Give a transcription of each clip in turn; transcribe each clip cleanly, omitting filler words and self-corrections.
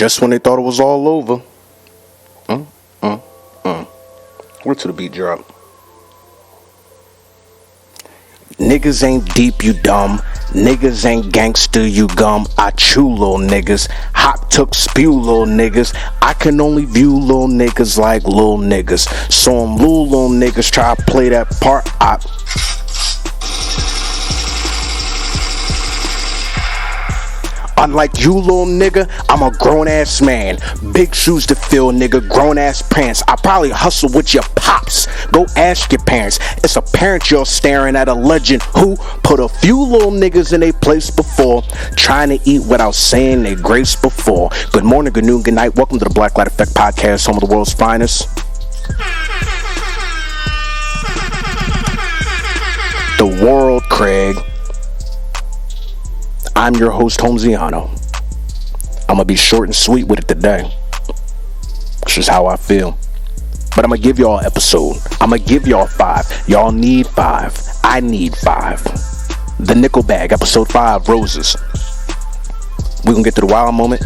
Just when they thought it was all over. Where to the beat drop? Niggas ain't deep, you dumb. Niggas ain't gangster, you gum. I chew little niggas. Hop took spew little niggas. I can only view little niggas like little niggas. So them little niggas try to play that part. Unlike you, little nigga, I'm a grown-ass man. Big shoes to fill, nigga, grown-ass pants. I probably hustle with your pops. Go ask your parents. It's apparent you're staring at a legend who put a few little niggas in their place before, trying to eat without saying their grace before. Good morning, good noon, good night. Welcome to the Blacklight Effect Podcast, home of the world's finest. The world, Craig. I'm your host, Holmesiano. I'm gonna be short and sweet with it today. It's just how I feel. But I'm gonna give y'all an episode. I'm gonna give y'all 5. Y'all need 5. I need 5. The Nickel Bag, episode 5, Roses. We're gonna get to the wild moment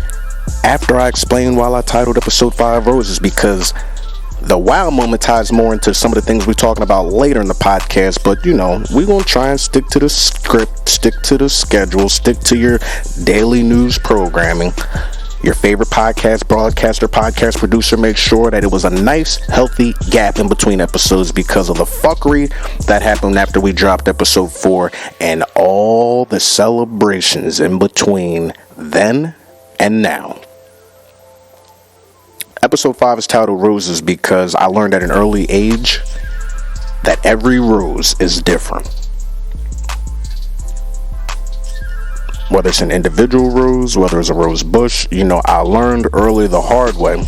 after I explain why I titled episode 5 Roses, because the wow moment ties more into some of the things we're talking about later in the podcast. But you know, we're gonna try and stick to the script, stick to the schedule, stick to your daily news programming. Your favorite podcast broadcaster, podcast producer made sure that it was a nice, healthy gap in between episodes because of the fuckery that happened after we dropped episode 4 and all the celebrations in between then and now. Episode 5 is titled Roses because I learned at an early age that every rose is different. Whether it's an individual rose, whether it's a rose bush, you know, I learned early the hard way.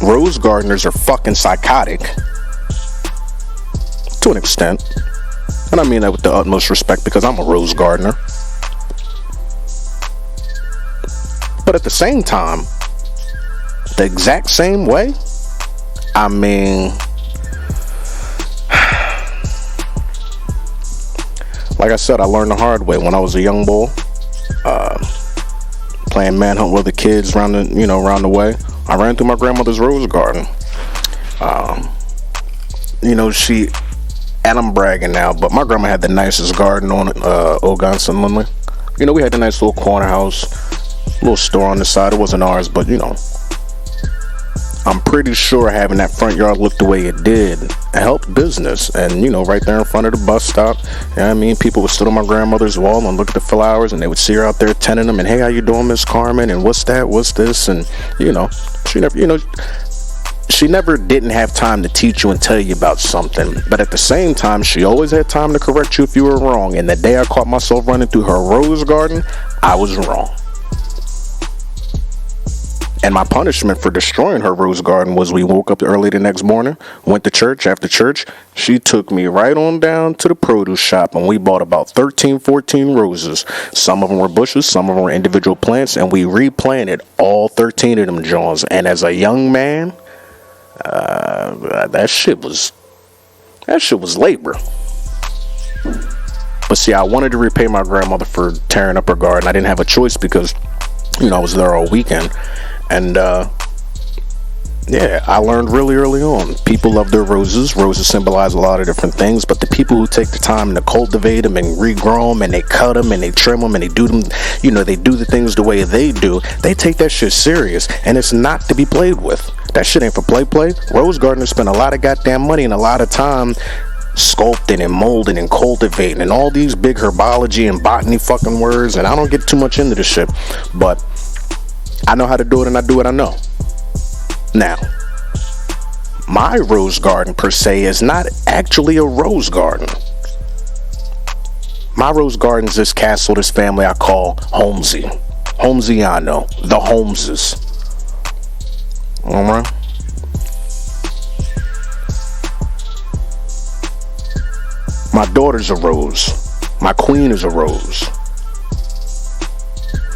Rose gardeners are fucking psychotic. To an extent. And I mean that with the utmost respect because I'm a rose gardener. But at the same time, the exact same way, I mean, like I said, I learned the hard way when I was a young boy, playing manhunt with the kids around the way. I ran through my grandmother's rose garden. And I'm bragging now, but my grandma had the nicest garden on Oganson Lindley. You know, we had the nice little corner house. Little store on the side. It wasn't ours, but you know, I'm pretty sure having that front yard look the way it did helped business. And you know, right there in front of the bus stop, you know what I mean, people would sit on my grandmother's wall and look at the flowers, and they would see her out there tending them, and hey, how you doing, Miss Carmen, and what's that, what's this, and you know, she never didn't have time to teach you and tell you about something, but at the same time, she always had time to correct you if you were wrong. And the day I caught myself running through her rose garden, I was wrong. And my punishment for destroying her rose garden was we woke up early the next morning, went to church. After church, she took me right on down to the produce shop, and we bought about 13, 14 roses. Some of them were bushes, some of them were individual plants, and we replanted all 13 of them Johns. And as a young man, that shit was labor. But see, I wanted to repay my grandmother for tearing up her garden. I didn't have a choice because, you know, I was there all weekend. And I learned really early on. People love their roses. Roses symbolize a lot of different things, but the people who take the time to cultivate them and regrow them and they cut them and they trim them and they do them, you know, they do the things the way they do, they take that shit serious, and it's not to be played with. That shit ain't for play. Rose gardeners spend a lot of goddamn money and a lot of time sculpting and molding and cultivating and all these big herbology and botany fucking words, and I don't get too much into this shit, but I know how to do it, and I do what I know. Now, my rose garden per se is not actually a rose garden. My rose garden is this castle, this family I call Holmesiano, the Holmeses. Alright? My daughter's a rose. My queen is a rose.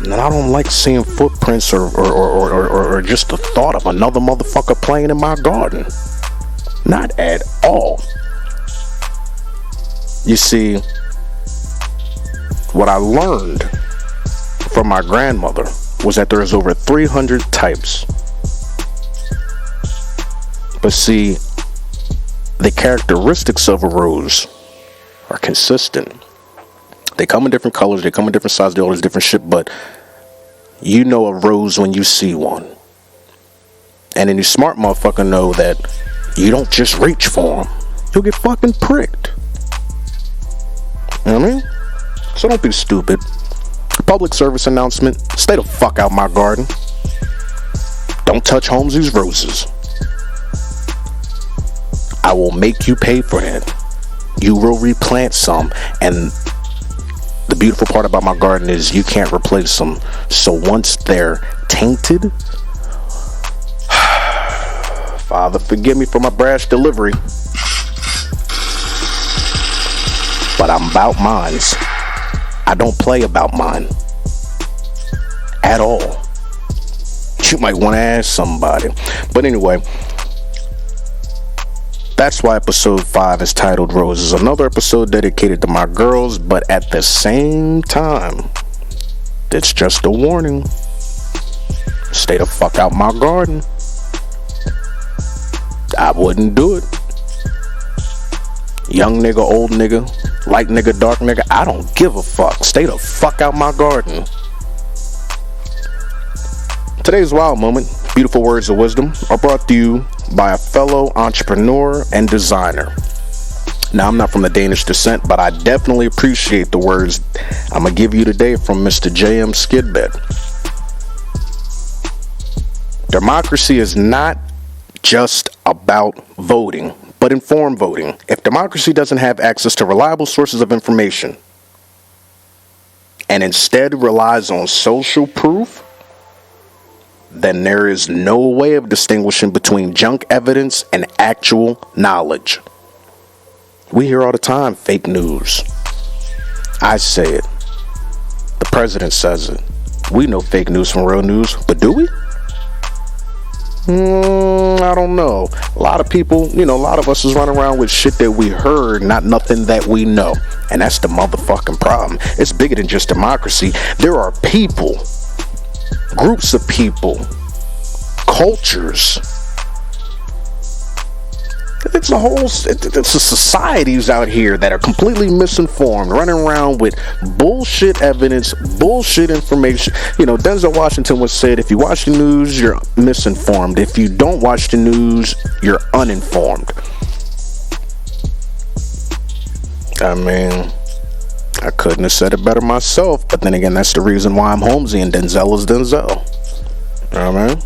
And I don't like seeing footprints or just the thought of another motherfucker playing in my garden. Not at all. You see, what I learned from my grandmother was that there is over 300 types. But see, the characteristics of a rose are consistent. They come in different colors, they come in different sizes, they all this different shit, but you know a rose when you see one. And any smart motherfucker know that you don't just reach for them. You'll get fucking pricked. You know what I mean? So don't be stupid. Public service announcement. Stay the fuck out my garden. Don't touch Holmes's roses. I will make you pay for it. You will replant some. And the beautiful part about my garden is you can't replace them. So once they're tainted, Father, forgive me for my brash delivery, but I'm about mines. I don't play about mine at all. You might want to ask somebody. But anyway, that's why episode 5 is titled Roses. Another episode dedicated to my girls, but at the same time, it's just a warning. Stay the fuck out my garden. I wouldn't do it. Young nigga, old nigga, light nigga, dark nigga, I don't give a fuck. Stay the fuck out my garden. Today's wild moment, beautiful words of wisdom, are brought to you by a fellow entrepreneur and designer. Now, I'm not from the Danish descent, but I definitely appreciate the words I'm gonna give you today from Mr. J.M. Skidbed. Democracy is not just about voting, but informed voting. If democracy doesn't have access to reliable sources of information and instead relies on social proof, then there is no way of distinguishing between junk evidence and actual knowledge. We hear all the time fake news. I say it. The president says it. We know fake news from real news, but do we? I don't know. A lot of people, a lot of us is running around with shit that we heard, not nothing that we know. And that's the motherfucking problem. It's bigger than just democracy. There are people, groups of people, cultures. It's a societies out here that are completely misinformed, running around with bullshit evidence, bullshit information. Denzel Washington once said, if you watch the news, you're misinformed. If you don't watch the news, you're uninformed. I mean, I couldn't have said it better myself, but then again, that's the reason why I'm Holmesy and Denzel is Denzel. You know what I mean?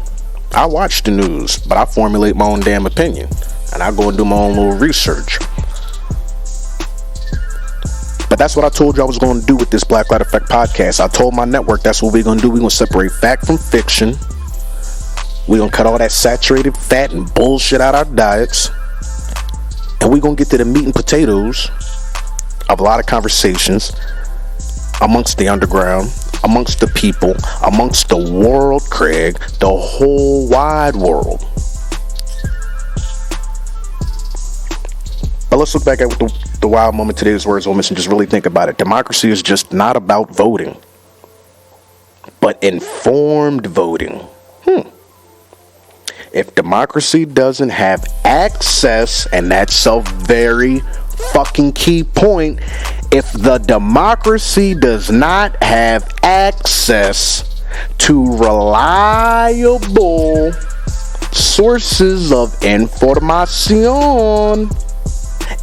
I watch the news, but I formulate my own damn opinion. And I go and do my own little research. But that's what I told you I was going to do with this Blacklight Effect podcast. I told my network that's what we're going to do. We're going to separate fact from fiction. We're going to cut all that saturated fat and bullshit out our diets. And we're going to get to the meat and potatoes of a lot of conversations amongst the underground, amongst the people, amongst the world, Craig, the whole wide world. But let's look back at the wild moment today's words on this and just really think about it. Democracy is just not about voting, but informed voting. If democracy doesn't have access, and that's a very fucking key point, if the democracy does not have access to reliable sources of information,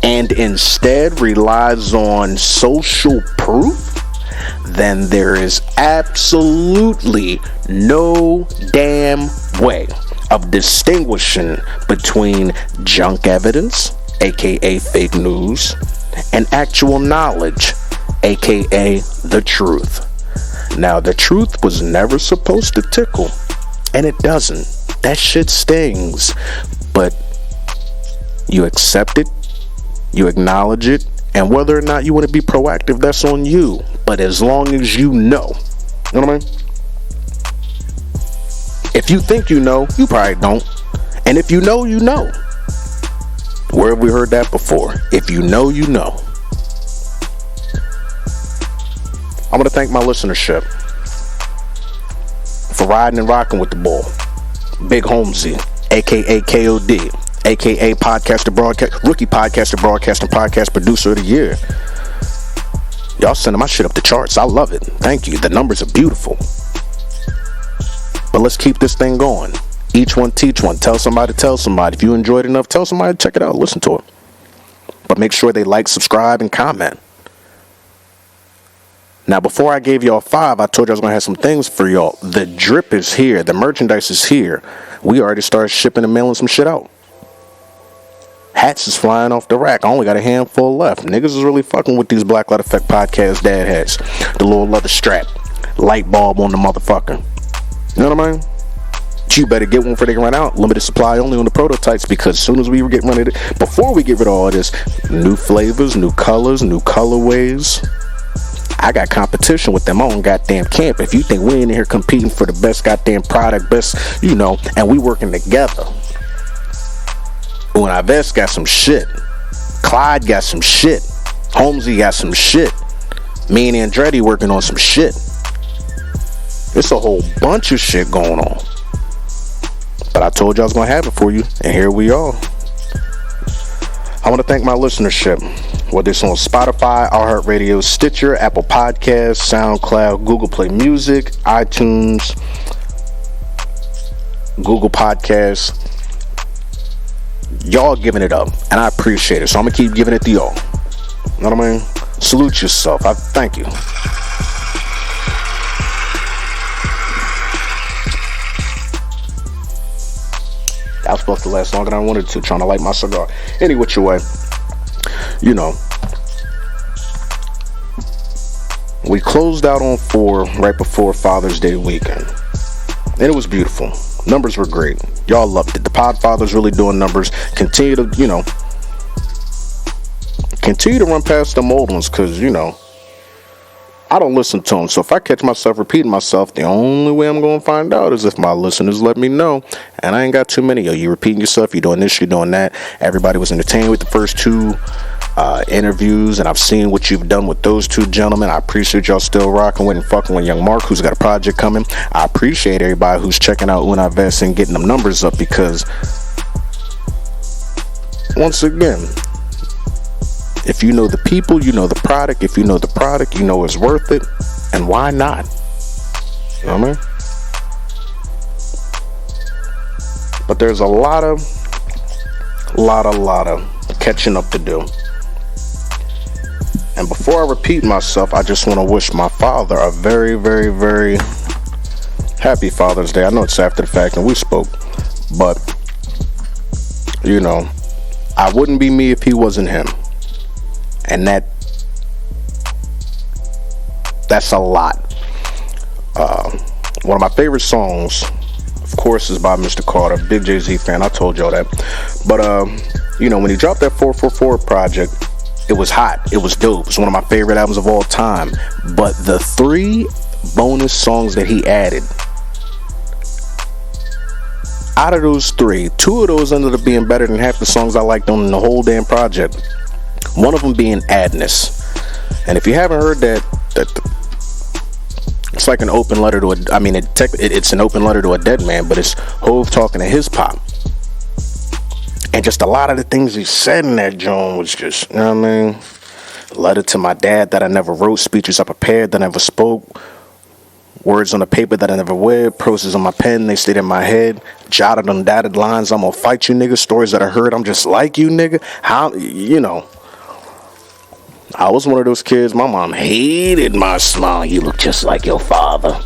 and instead relies on social proof, then there is absolutely no damn way of distinguishing between junk evidence, aka fake news, and actual knowledge, aka the truth. Now, the truth was never supposed to tickle, and it doesn't. That shit stings, but you accept it, you acknowledge it, and whether or not you want to be proactive, that's on you. But as long as you know what I mean? If you think you know, you probably don't. And if you know, you know. Where have we heard that before? If you know, you know. I'm going to thank my listenership. for riding and rocking with the ball. Big Holmesy, aka KOD, aka rookie podcaster, broadcasting podcast producer of the year. Y'all sending my shit up the charts. I love it. Thank you. The numbers are beautiful. But let's keep this thing going. Each one teach one. Tell somebody. If you enjoyed it enough, tell somebody to check it out. Listen to it. But make sure they like, subscribe, and comment. Now, before I gave y'all 5, I told you I was going to have some things for y'all. The drip is here. The merchandise is here. We already started shipping and mailing some shit out. Hats is flying off the rack. I only got a handful left. Niggas is really fucking with these Blacklight Effect Podcast dad hats. The little leather strap. Light bulb on the motherfucker. You know what I mean? You better get one before they can run out. Limited supply only on the prototypes, because as soon as we get rid of it, before we get rid of all this, new flavors, new colors, new colorways. I got competition with them on goddamn camp. If you think we in here competing for the best goddamn product, best, and we working together. When Vest got some shit. Clyde got some shit. Holmesy got some shit. Me and Andretti working on some shit. It's a whole bunch of shit going on. But I told you I was going to have it for you, and here we are. I want to thank my listenership, whether it's on Spotify, iHeartRadio, Stitcher, Apple Podcasts, SoundCloud, Google Play Music, iTunes, Google Podcasts. Y'all giving it up, and I appreciate it, so I'm going to keep giving it to y'all. You know what I mean? Salute yourself. I thank you. I was supposed to last longer than I wanted to, trying to light my cigar. Any which way, we closed out on 4 right before Father's Day weekend, and it was beautiful. Numbers were great. Y'all loved it. The Podfathers really doing numbers. Continue to run past them old ones, because I don't listen to them. So if I catch myself repeating myself, the only way I'm going to find out is if my listeners let me know. And I ain't got too many. You repeating yourself, you're doing this, you're doing that. Everybody was entertained with the first 2 interviews, and I've seen what you've done with those 2 gentlemen. I appreciate y'all still rocking with and fucking with Young Mark, who's got a project coming. I appreciate everybody who's checking out Una Vest and getting them numbers up, because once again, if you know the people, you know the product. If you know the product, you know it's worth it. And why not? You know what I mean? But there's a lot of catching up to do. And before I repeat myself, I just want to wish my father a very, very, very happy Father's Day. I know it's after the fact and we spoke, but I wouldn't be me if he wasn't him. And that's a lot. One of my favorite songs, of course, is by Mr. Carter. Big Jay-Z fan, I told y'all that. But when he dropped that 444 project, it was hot, it was dope. It's one of my favorite albums of all time. But the 3 bonus songs that he added, out of those 3, 2 of those ended up being better than half the songs I liked on the whole damn project. One of them being Adness. And if you haven't heard that it's like an open letter to it's an open letter to a dead man, but it's Hove talking to his pop. And just a lot of the things he said in that joint was just, letter to my dad that I never wrote, speeches I prepared that I never spoke, words on the paper that I never read, process on my pen, they stayed in my head, jotted on dotted lines, I'm gonna fight you nigga, stories that I heard, I'm just like you nigga. How, I was one of those kids, my mom hated my smile, you look just like your father.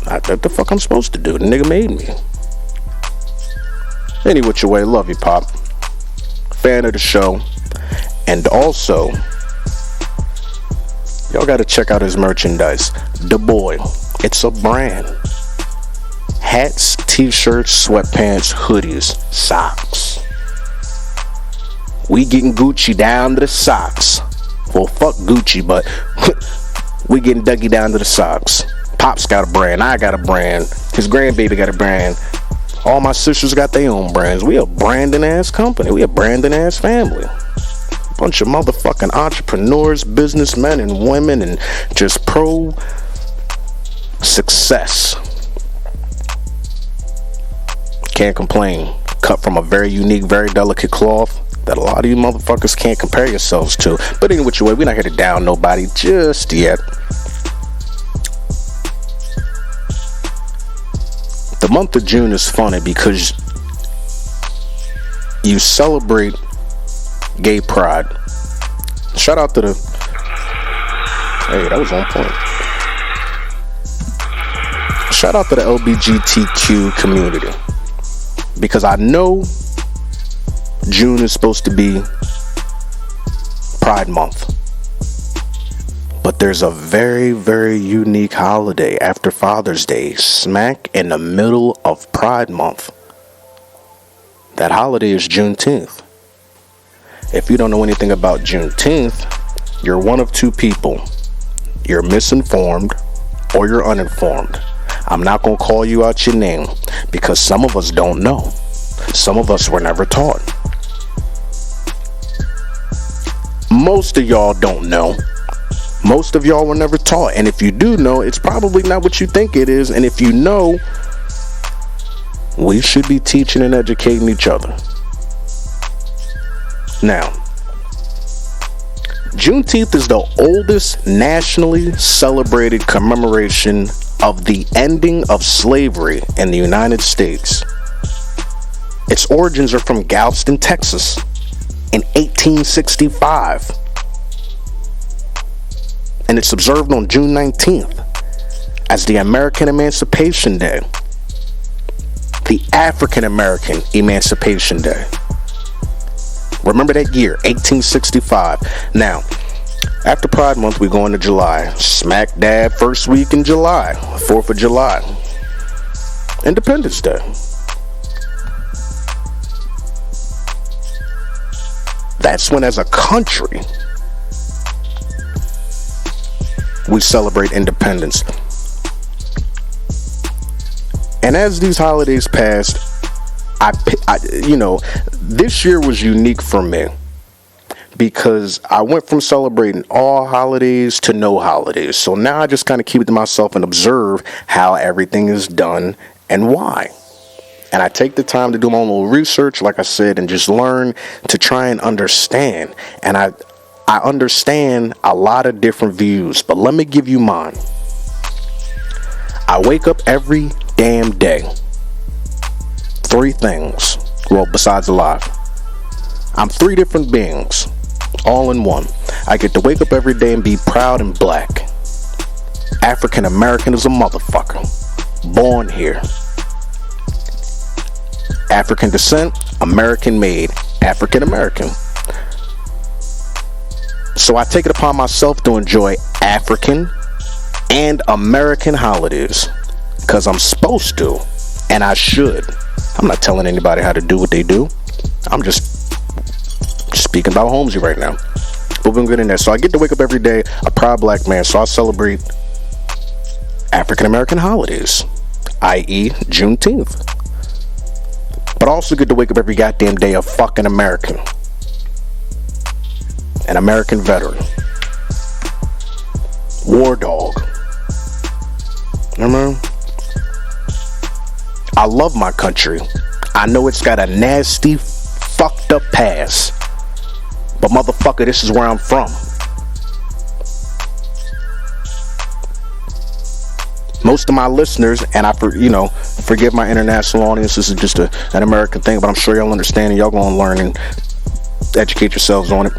What the fuck I'm supposed to do? The nigga made me. Any which way, love you, Pop. Fan of the show. And also, y'all gotta check out his merchandise. The Boy. It's a brand. Hats, t-shirts, sweatpants, hoodies, socks. We getting Gucci down to the socks. Well, fuck Gucci, but we getting Dougie down to the socks. Pop's got a brand. I got a brand. His grandbaby got a brand. All my sisters got their own brands. We a branding ass company. We a branding ass family. Bunch of motherfucking entrepreneurs, businessmen and women, and just pro success. can't complain. Cut from a very unique, very delicate cloth that a lot of you motherfuckers can't compare yourselves to. But anyway, we're not here to down nobody just yet. The month of June is funny because you celebrate gay pride. Shout out to the... Hey, that was on point. Shout out to the LGBTQ community. Because I know June is supposed to be Pride Month. But there's a very, very unique holiday after Father's Day, smack in the middle of Pride Month. That holiday is Juneteenth. If you don't know anything about Juneteenth, you're one of two people. You're misinformed or you're uninformed. I'm not going to call you out your name because some of us don't know. Some of us were never taught. Most of y'all don't know. Most of y'all were never taught. And if you do know, it's probably not what you think it is. And if you know, we should be teaching and educating each other. Now, Juneteenth is the oldest nationally celebrated commemoration of the ending of slavery in the United States. Its origins are from Galveston, Texas in 1865. And it's observed on June 19th as the American Emancipation Day. The African American Emancipation Day. Remember that year, 1865. Now, after Pride Month, we go into July. Smack dab first week in July. 4th of July. Independence Day. That's when, as a country, we celebrate independence. And as these holidays passed, this year was unique for me because I went from celebrating all holidays to no holidays. So now I just kind of keep it to myself and observe how everything is done and why. And I take the time to do my own little research, like I said, and just learn to try and understand. And I understand a lot of different views, but let me give you mine. I wake up every damn day. 3 things. Well, besides alive. I'm 3 different beings, all in one. I get to wake up every day and be proud and black. African American as a motherfucker. Born here. African descent, American made. African American. So I take it upon myself to enjoy African and American holidays. Because I'm supposed to. And I should. I'm not telling anybody how to do what they do. I'm just speaking about Holmesy right now. But we're good in there. So I get to wake up every day a proud black man. So I celebrate African American holidays, i.e. Juneteenth. But I also get to wake up every goddamn day a fucking American. An American veteran. War dog. Remember? I love my country. I know it's got a nasty, fucked up past. But motherfucker, this is where I'm from. Most of my listeners, and forgive my international audience, this is just an American thing, but I'm sure y'all understand and y'all gonna learn and educate yourselves on it.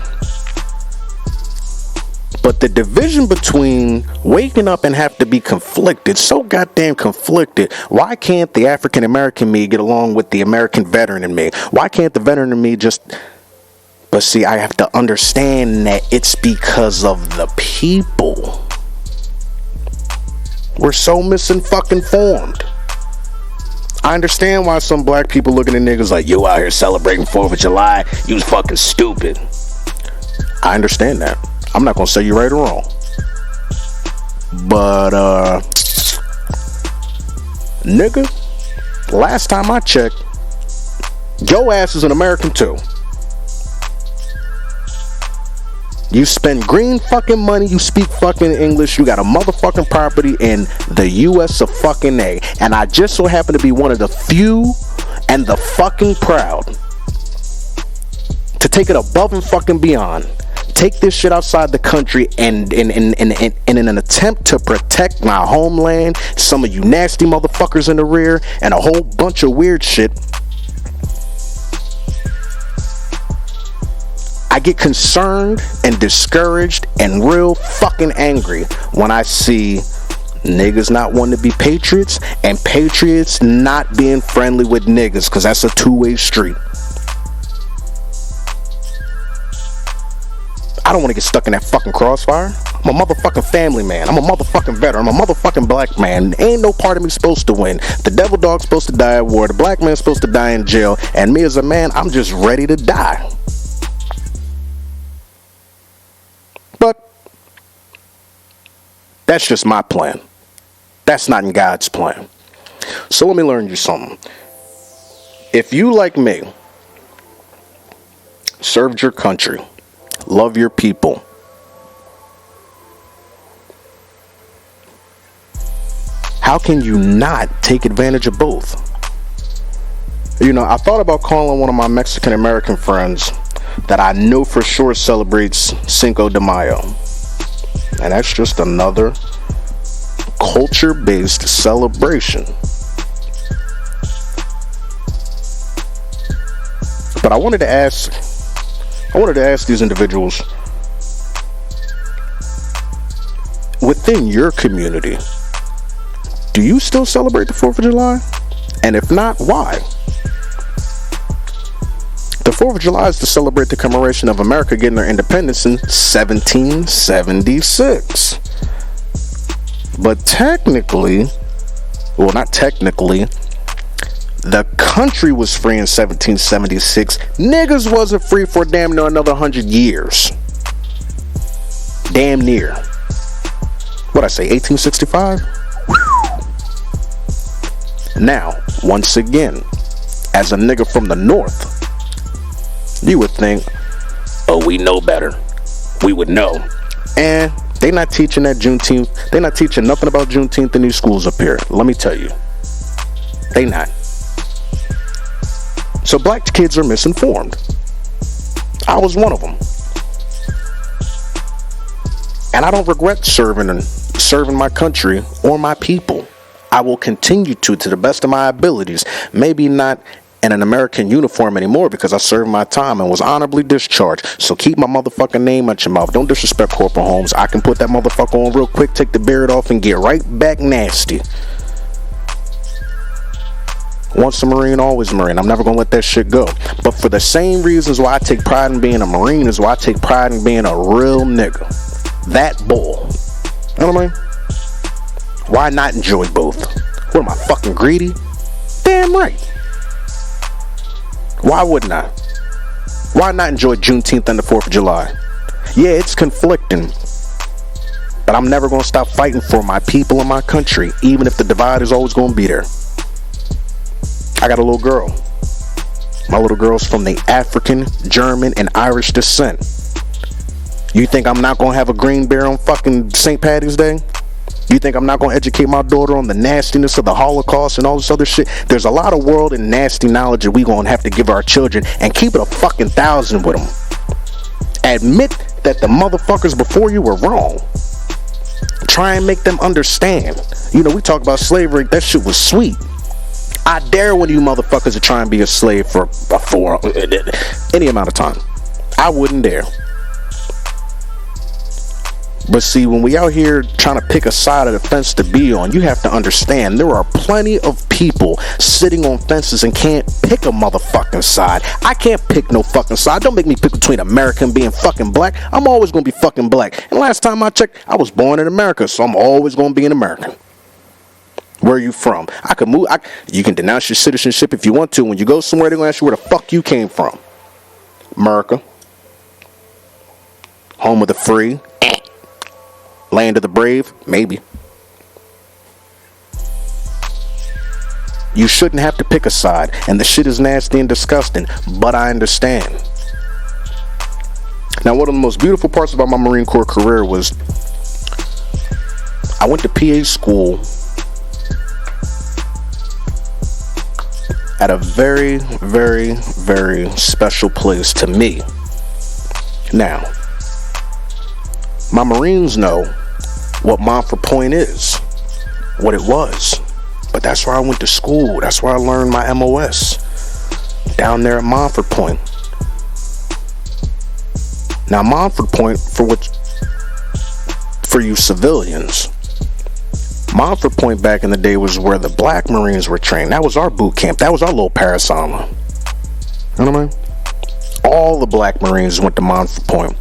But the division between waking up and have to be conflicted, so goddamn conflicted. Why can't the African American me get along with the American veteran in me? Why can't the veteran in me just... But see, I have to understand that it's because of the people. We're so misinfucking-formed. I understand why some black people looking at niggas like, you out here celebrating 4th of July, you was fucking stupid. I understand that. I'm not gonna say you're right or wrong. But, nigga, last time I checked, your ass is an American too. You spend green fucking money, you speak fucking English, you got a motherfucking property in the US of fucking A. And I just so happen to be one of the few and the fucking proud to take it above and fucking beyond. Take this shit outside the country and in an attempt to protect my homeland, some of you nasty motherfuckers in the rear, and a whole bunch of weird shit. I get concerned and discouraged and real fucking angry when I see niggas not wanting to be patriots and patriots not being friendly with niggas, because that's a two-way street. I don't want to get stuck in that fucking crossfire. I'm a motherfucking family man. I'm a motherfucking veteran. I'm a motherfucking black man. Ain't no part of me supposed to win. The devil dog's supposed to die at war. The black man's supposed to die in jail. And me as a man, I'm just ready to die. But that's just my plan. That's not in God's plan. So let me learn you something. If you, like me, served your country, love your people, how can you not take advantage of both? You know, I thought about calling one of my Mexican American friends that I know for sure celebrates Cinco de Mayo. And that's just another culture-based celebration. But I wanted to ask these individuals, within your community, do you still celebrate the 4th of July? And if not, why? The 4th of July is to celebrate the commemoration of America getting their independence in 1776. But technically, well, not technically, the country was free in 1776. Niggas wasn't free for damn near another 100 years. Damn near. What'd I say, 1865? Now, once again, as a nigga from the north, you would think, oh, we know better. We would know. And they not teaching that Juneteenth. They not teaching nothing about Juneteenth in these schools up here. Let me tell you. They not. So black kids are misinformed. I was one of them. And I don't regret serving my country or my people. I will continue to the best of my abilities. Maybe not in an American uniform anymore, because I served my time and was honorably discharged. So keep my motherfucking name out your mouth. Don't disrespect Corporal Holmes. I can put that motherfucker on real quick, take the beard off, and get right back nasty. Once a Marine, always a Marine. I'm never going to let that shit go. But for the same reasons why I take pride in being a Marine is why I take pride in being a real nigga. That bull. You know what I mean? Why not enjoy both? What am I, fucking greedy? Damn right. Why wouldn't I? Why not enjoy Juneteenth and the 4th of July? Yeah, it's conflicting. But I'm never going to stop fighting for my people and my country, even if the divide is always going to be there. I got a little girl. My little girl's from the African, German, and Irish descent. You think I'm not going to have a green bear on fucking St. Patty's Day? You think I'm not going to educate my daughter on the nastiness of the Holocaust and all this other shit? There's a lot of world and nasty knowledge that we going to have to give our children, and keep it a fucking 1,000 with them. Admit that the motherfuckers before you were wrong. Try and make them understand. You know, we talk about slavery. That shit was sweet. I dare one of you motherfuckers to try and be a slave for any amount of time. I wouldn't dare. But see, when we out here trying to pick a side of the fence to be on, you have to understand there are plenty of people sitting on fences and can't pick a motherfucking side. I can't pick no fucking side. Don't make me pick between America and being fucking black. I'm always going to be fucking black. And last time I checked, I was born in America, so I'm always going to be an American. Where are you from? I could move. You can denounce your citizenship if you want to. When you go somewhere, they're going to ask you where the fuck you came from. America. Home of the free. Land of the brave. Maybe. You shouldn't have to pick a side. And the shit is nasty and disgusting. But I understand. Now, one of the most beautiful parts about my Marine Corps career was I went to PA school at a very, very, very special place to me. Now, my Marines know what Montfort Point is, what it was. But that's where I went to school. That's where I learned my MOS. Down there at Montfort Point. Now, Montfort Point, for you civilians, Montfort Point back in the day was where the black Marines were trained. That was our boot camp. That was our little parasama. You know what I mean? All the black Marines went to Montfort Point.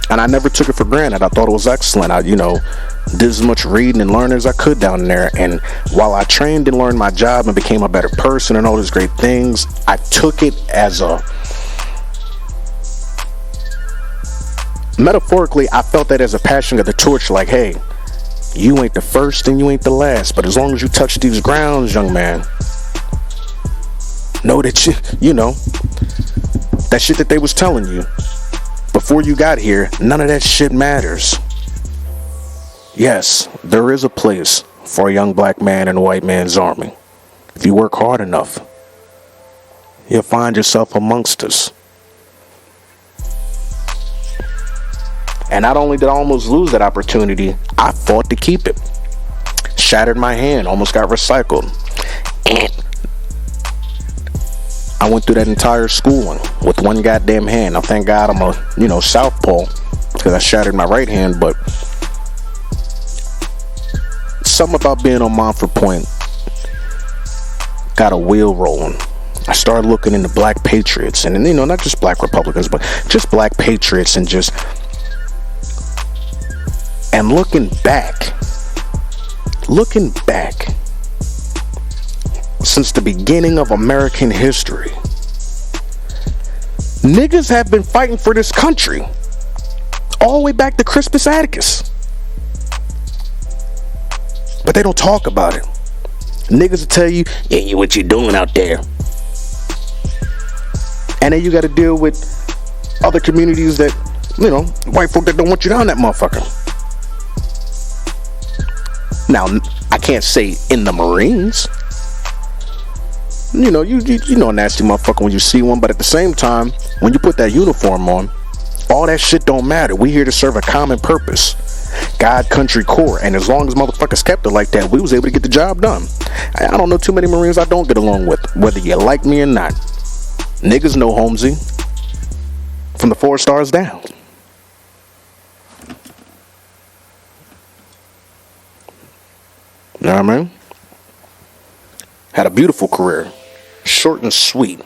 And I never took it for granted. I thought it was excellent. I, did as much reading and learning as I could down there. And while I trained and learned my job and became a better person and all these great things, I took it as metaphorically, I felt that as a passing of the torch, like, hey, you ain't the first and you ain't the last, but as long as you touch these grounds, young man, know that that shit that they was telling you before you got here, none of that shit matters. Yes, there is a place for a young black man in a white man's army. If you work hard enough, you'll find yourself amongst us. And not only did I almost lose that opportunity, I fought to keep it. Shattered my hand, almost got recycled. And I went through that entire schooling with one goddamn hand. Now, thank God I'm a, southpaw, because I shattered my right hand, but something about being on Montfort Point got a wheel rolling. I started looking into black patriots, and not just black Republicans, but just black patriots, and looking back, since the beginning of American history, niggas have been fighting for this country all the way back to Crispus Attucks. But they don't talk about it. Niggas will tell you, yeah, what you doing out there? And then you got to deal with other communities that, white folk that don't want you down that motherfucker. Now, I can't say in the Marines. You know a nasty motherfucker when you see one, but at the same time, when you put that uniform on, all that shit don't matter. We here to serve a common purpose. God, country, core. And as long as motherfuckers kept it like that, we was able to get the job done. I don't know too many Marines I don't get along with, whether you like me or not. Niggas know Holmesy from the 4 stars down. You know what I mean? Had a beautiful career. Short and sweet.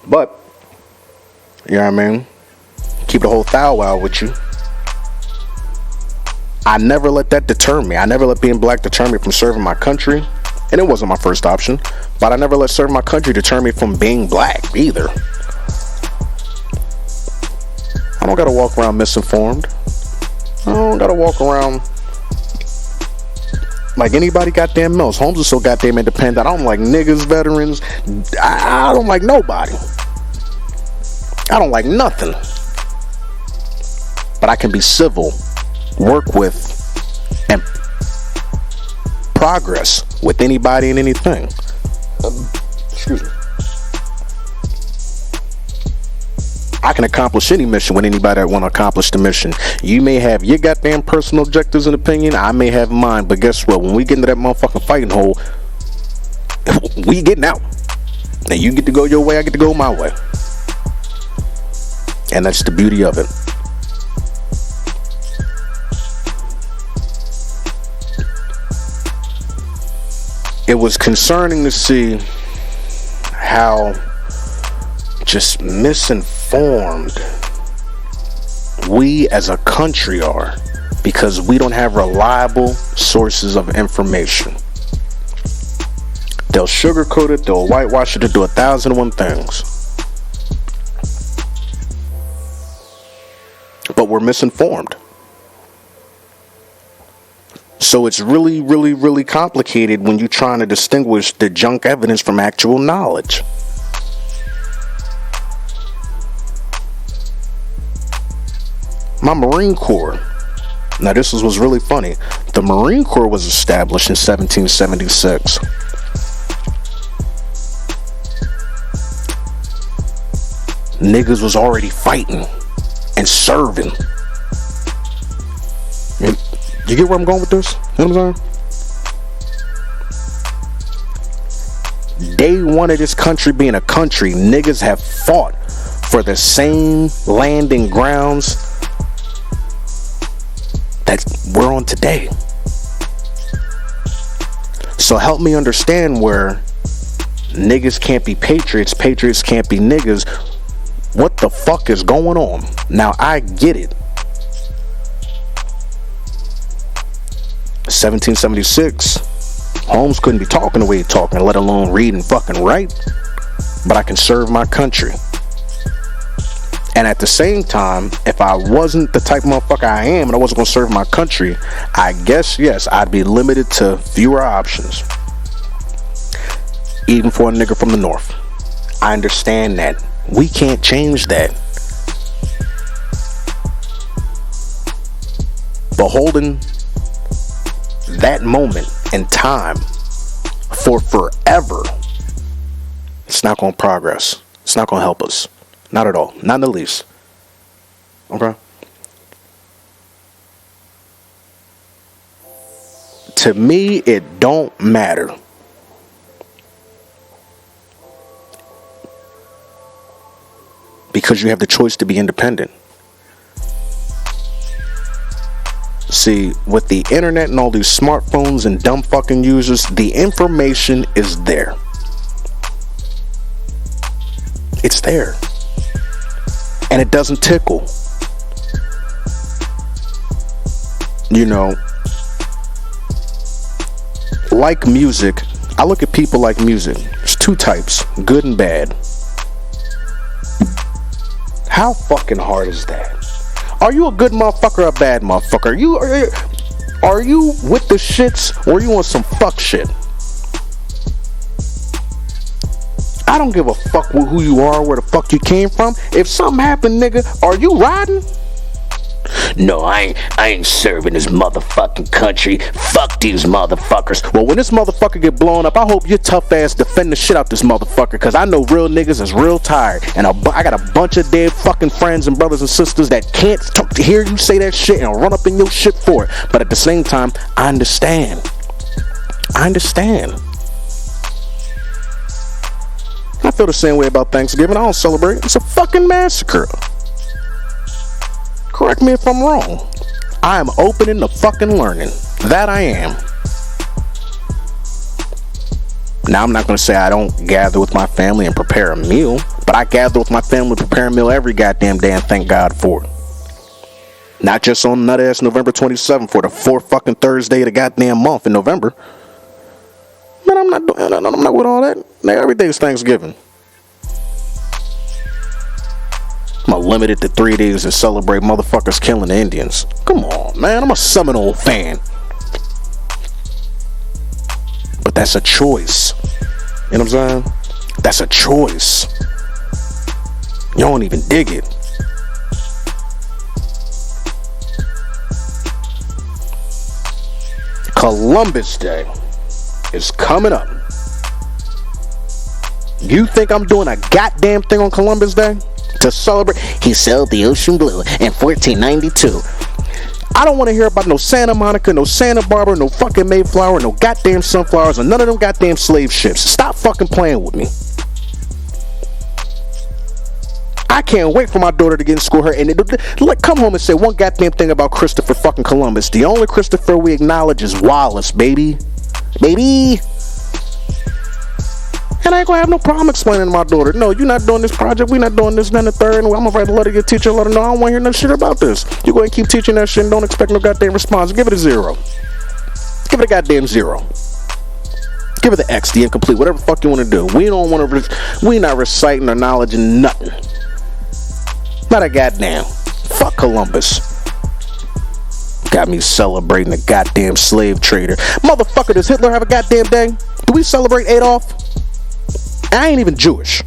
But, you know what I mean? Keep the whole thou wow with you. I never let that deter me. I never let being black deter me from serving my country. And it wasn't my first option. But I never let serving my country deter me from being black either. I don't gotta walk around misinformed. I don't gotta walk around like anybody goddamn else. Holmes is so goddamn independent. I don't like niggas, veterans. I don't like nobody. I don't like nothing. But I can be civil, work with, and progress with anybody and anything. Excuse me. I can accomplish any mission with anybody that want to accomplish the mission. You may have your goddamn personal objectives and opinion. I may have mine. But guess what? When we get into that motherfucking fighting hole, we getting out. Now you get to go your way, I get to go my way. And that's the beauty of it. It was concerning to see how just misinformed we as a country are, because we don't have reliable sources of information. They'll sugarcoat it, they'll whitewash it, they'll do 1,001 things. But we're misinformed. So it's really, really, really complicated when you're trying to distinguish the junk evidence from actual knowledge. my Marine Corps. Now this was really funny. The Marine Corps was established in 1776. Niggas was already fighting and serving. You get where I'm going with this? You know what I'm saying? Day one of this country being a country, niggas have fought for the same landing grounds that we're on today. So help me understand where niggas can't be patriots, patriots can't be niggas. What the fuck is going on? Now I get it. 1776, Holmes couldn't be talking the way he's talking, let alone read and fucking write. But I can serve my country. And at the same time, if I wasn't the type of motherfucker I am and I wasn't going to serve my country, I guess, yes, I'd be limited to fewer options. Even for a nigga from the north. I understand that. We can't change that. But holding that moment in time for forever, it's not going to progress. It's not going to help us. Not at all. Not in the least. Okay? To me, it don't matter. Because you have the choice to be independent. See, with the internet and all these smartphones and dumb fucking users, the information is there. It's there. And it doesn't tickle. You know, like music, I look at people like music. There's two types, good and bad. How fucking hard is that? Are you a good motherfucker or a bad motherfucker? Are you with the shits or you on some fuck shit? I don't give a fuck with who you are, where the fuck you came from. If something happened, nigga, are you riding? No, I ain't serving this motherfucking country. Fuck these motherfuckers. Well, when this motherfucker get blown up, I hope your tough ass defend the shit out this motherfucker, because I know real niggas is real tired. And I got a bunch of dead fucking friends and brothers and sisters that can't hear you say that shit and run up in your shit for it. But at the same time, I understand. I feel the same way about Thanksgiving. I don't celebrate. It's a fucking massacre. Correct me if I'm wrong. I am open to fucking learning. That I am. Now, I'm not going to say I don't gather with my family and prepare a meal, but I gather with my family and prepare a meal every goddamn day, and thank God for it. Not just on nut ass November 27th for the fourth fucking Thursday of the goddamn month in November. Man, I'm not with all that. Man, every day is Thanksgiving. I'm limited to 3 days to celebrate motherfuckers killing the Indians. Come on, man. I'm a Seminole fan. But that's a choice. You know what I'm saying? That's a choice. You don't even dig it. Columbus Day is coming up. You think I'm doing a goddamn thing on Columbus Day? To celebrate, he sailed the ocean blue in 1492. I don't want to hear about no Santa Monica, no Santa Barbara, no fucking Mayflower, no goddamn sunflowers, or none of them goddamn slave ships. Stop fucking playing with me. I can't wait for my daughter to get in school. Come home and say one goddamn thing about Christopher fucking Columbus. The only Christopher we acknowledge is Wallace, baby. And I ain't gonna have no problem explaining to my daughter, no, you're not doing this project, we're not doing this, then the third, and I'm gonna write a letter to your teacher and let her know I don't want to hear no shit about this. You go and keep teaching that shit and don't expect no goddamn response. Give it a 0. Give it a goddamn 0. Give it the X, the incomplete, whatever the fuck you want to do. We don't want to, we not reciting our knowledge in nothing. Not a goddamn. Fuck Columbus. Got me celebrating a goddamn slave trader. Motherfucker, does Hitler have a goddamn day? Do we celebrate Adolf? I ain't even Jewish.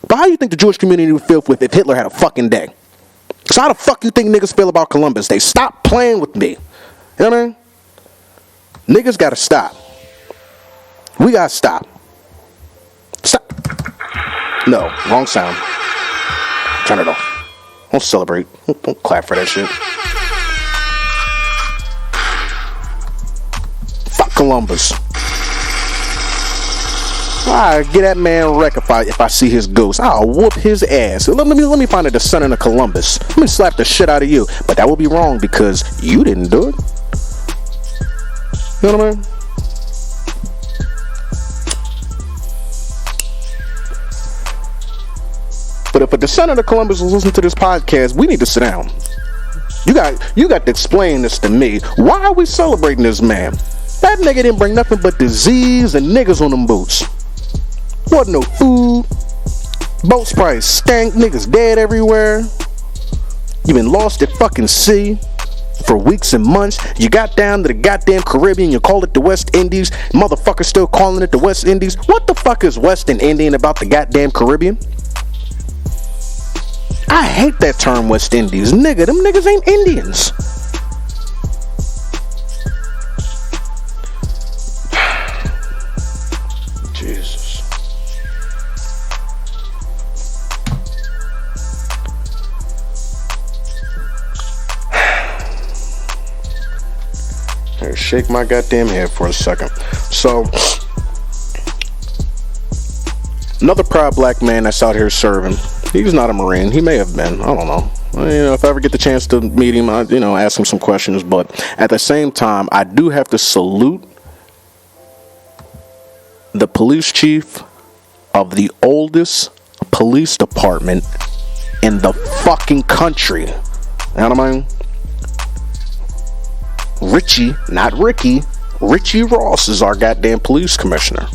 But how do you think the Jewish community would feel if Hitler had a fucking day? So how the fuck you think niggas feel about Columbus? They stop playing with me. You know what I mean? Niggas gotta stop. We gotta stop. Stop. No, wrong sound. Turn it off. Don't celebrate. Don't clap for that shit. Fuck Columbus. I get that man wrecked if I see his ghost. I'll whoop his ass. Let me find a descendant of Columbus. Let me slap the shit out of you. But that will be wrong because you didn't do it. You know what I mean? But if a descendant of Columbus is listening to this podcast, we need to sit down. You got to explain this to me. Why are we celebrating this man? That nigga didn't bring nothing but disease and niggas on them boats. Wasn't no food. Boats probably stank. Niggas dead everywhere. You been lost at fucking sea for weeks and months. You got down to the goddamn Caribbean. You called it the West Indies. Motherfuckers still calling it the West Indies. What the fuck is West and Indian about the goddamn Caribbean? I hate that term West Indies. Nigga, them niggas ain't Indians. Jesus. Here, shake my goddamn head for a second. So, another proud black man that's out here serving. He's not a Marine. He may have been. I don't know. If I ever get the chance to meet him, I, ask him some questions. But at the same time, I do have to salute the police chief of the oldest police department in the fucking country. You know what I mean? Richie, not Ricky. Richie Ross is our goddamn police commissioner.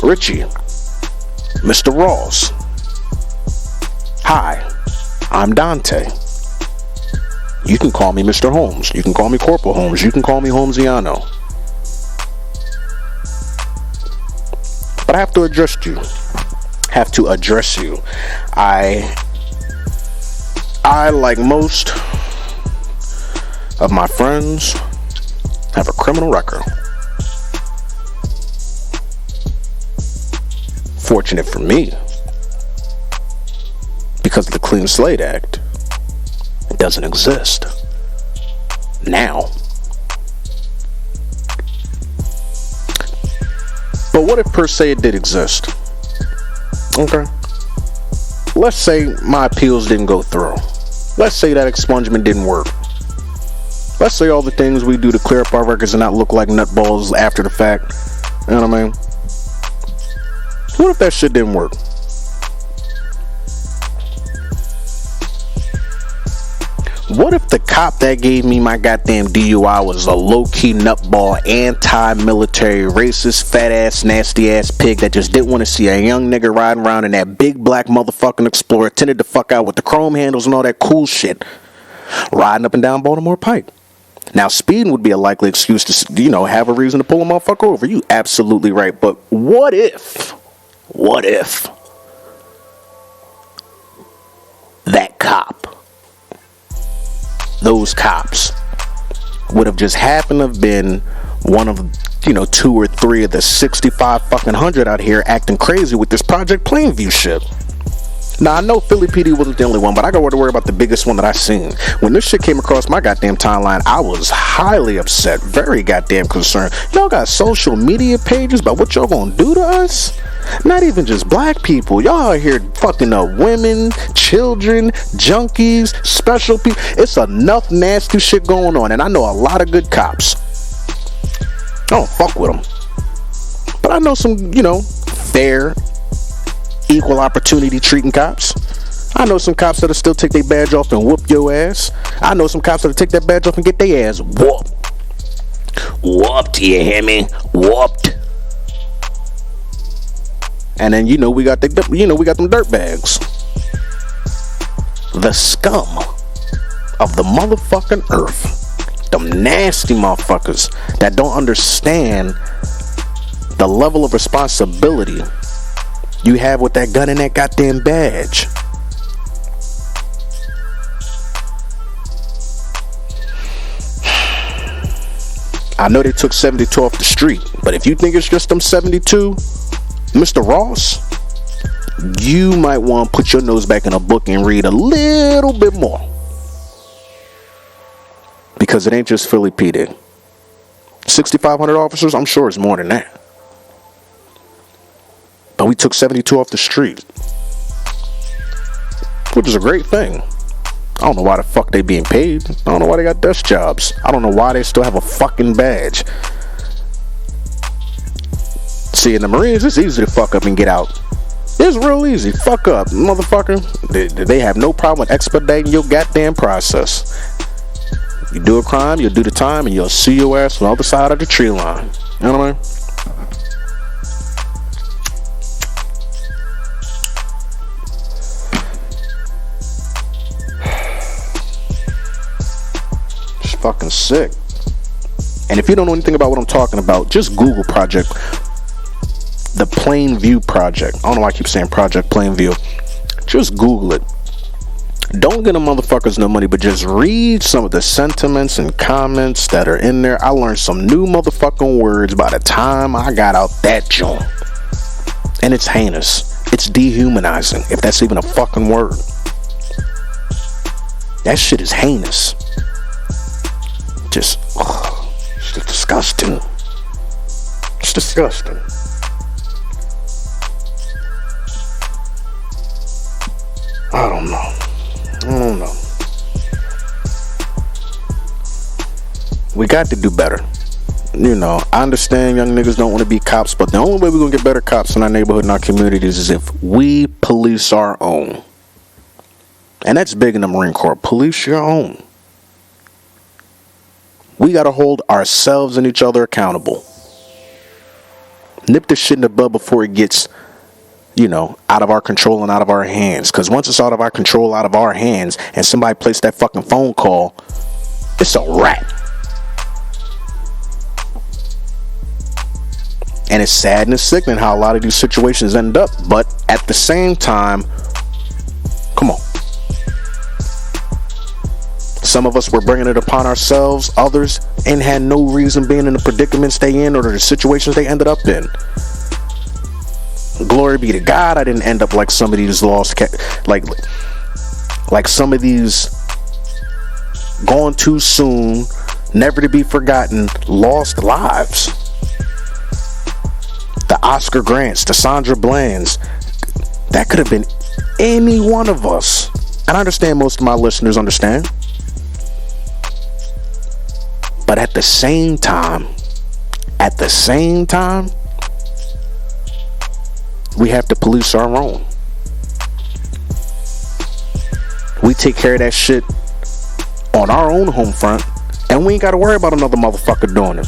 Richie. Mr. Ross. Hi, I'm Dante. You can call me Mr. Holmes. You can call me Corporal Holmes. You can call me Holmesiano. But I have to address you. I like most of my friends, have a criminal record. Fortunate for me, because of the Clean Slate Act, it doesn't exist now. But what if per se it did exist? Okay. Let's say my appeals didn't go through. Let's say that expungement didn't work. Let's say all the things we do to clear up our records and not look like nutballs after the fact. You know what I mean? What if that shit didn't work? What if the cop that gave me my goddamn DUI was a low-key nutball, anti-military, racist, fat-ass, nasty-ass pig that just didn't want to see a young nigga riding around in that big black motherfucking Explorer, tinted the fuck out with the chrome handles and all that cool shit, riding up and down Baltimore Pike? Now, speeding would be a likely excuse to, have a reason to pull a motherfucker over. You absolutely right. But what if that cop, those cops, would have just happened to have been one of, 2 or 3 of the 65 fucking 100 out here acting crazy with this Project Plainview shit? Now, I know Philly PD wasn't the only one, but I got to worry about the biggest one that I seen. When this shit came across my goddamn timeline, I was highly upset, very goddamn concerned. Y'all got social media pages about what y'all gonna do to us? Not even just black people. Y'all are here fucking up women, children, junkies, special people. It's enough nasty shit going on, and I know a lot of good cops. I don't fuck with them. But I know some, fair, equal opportunity treating cops. I know some cops that'll still take their badge off and whoop your ass. I know some cops that'll take that badge off and get their ass whooped. Whooped, you hear me? Whooped. And then we got them dirt bags. The scum of the motherfucking earth. Them nasty motherfuckers that don't understand the level of responsibility you have with that gun and that goddamn badge. I know they took 72 off the street, but if you think it's just them 72, Mr. Ross, you might want to put your nose back in a book and read a little bit more. Because it ain't just Philly PD. 6,500 officers, I'm sure it's more than that. But we took 72 off the street, which is a great thing. I don't know why the fuck they being paid. I don't know why they got desk jobs. I don't know why they still have a fucking badge. See, in the Marines, it's easy to fuck up and get out. It's real easy. Fuck up, motherfucker. They have no problem with expediting your goddamn process. You do a crime, you'll do the time, and you'll see your ass on the other side of the tree line. You know what I mean? Just fucking sick. And if you don't know anything about what I'm talking about, just Google the Plainview Project. I don't know why I keep saying Project Plainview. Just Google it. Don't get them motherfuckers no money, but just read some of the sentiments and comments that are in there. I learned some new motherfucking words by the time I got out that joint. And it's heinous. It's dehumanizing, if that's even a fucking word. That shit is heinous. It's disgusting. It's disgusting. I don't know. We got to do better. You know, I understand young niggas don't want to be cops, but the only way we're going to get better cops in our neighborhood and our communities is if we police our own. And that's big in the Marine Corps. Police your own. We got to hold ourselves and each other accountable. Nip this shit in the bud before it gets, out of our control and out of our hands. Because once it's out of our control, out of our hands, and somebody placed that fucking phone call, it's a wrap. And it's sad and it's sickening how a lot of these situations end up. But at the same time, come on. Some of us were bringing it upon ourselves. Others ain't had no reason being in the predicaments they in or the situations they ended up in. Glory be to God, I didn't end up like some of these lost, like some of these gone too soon, never to be forgotten, lost lives. The Oscar Grants, the Sandra Blands, that could have been any one of us. And I understand most of my listeners understand. But at the same time, we have to police our own. We take care of that shit on our own home front, and we ain't got to worry about another motherfucker doing it.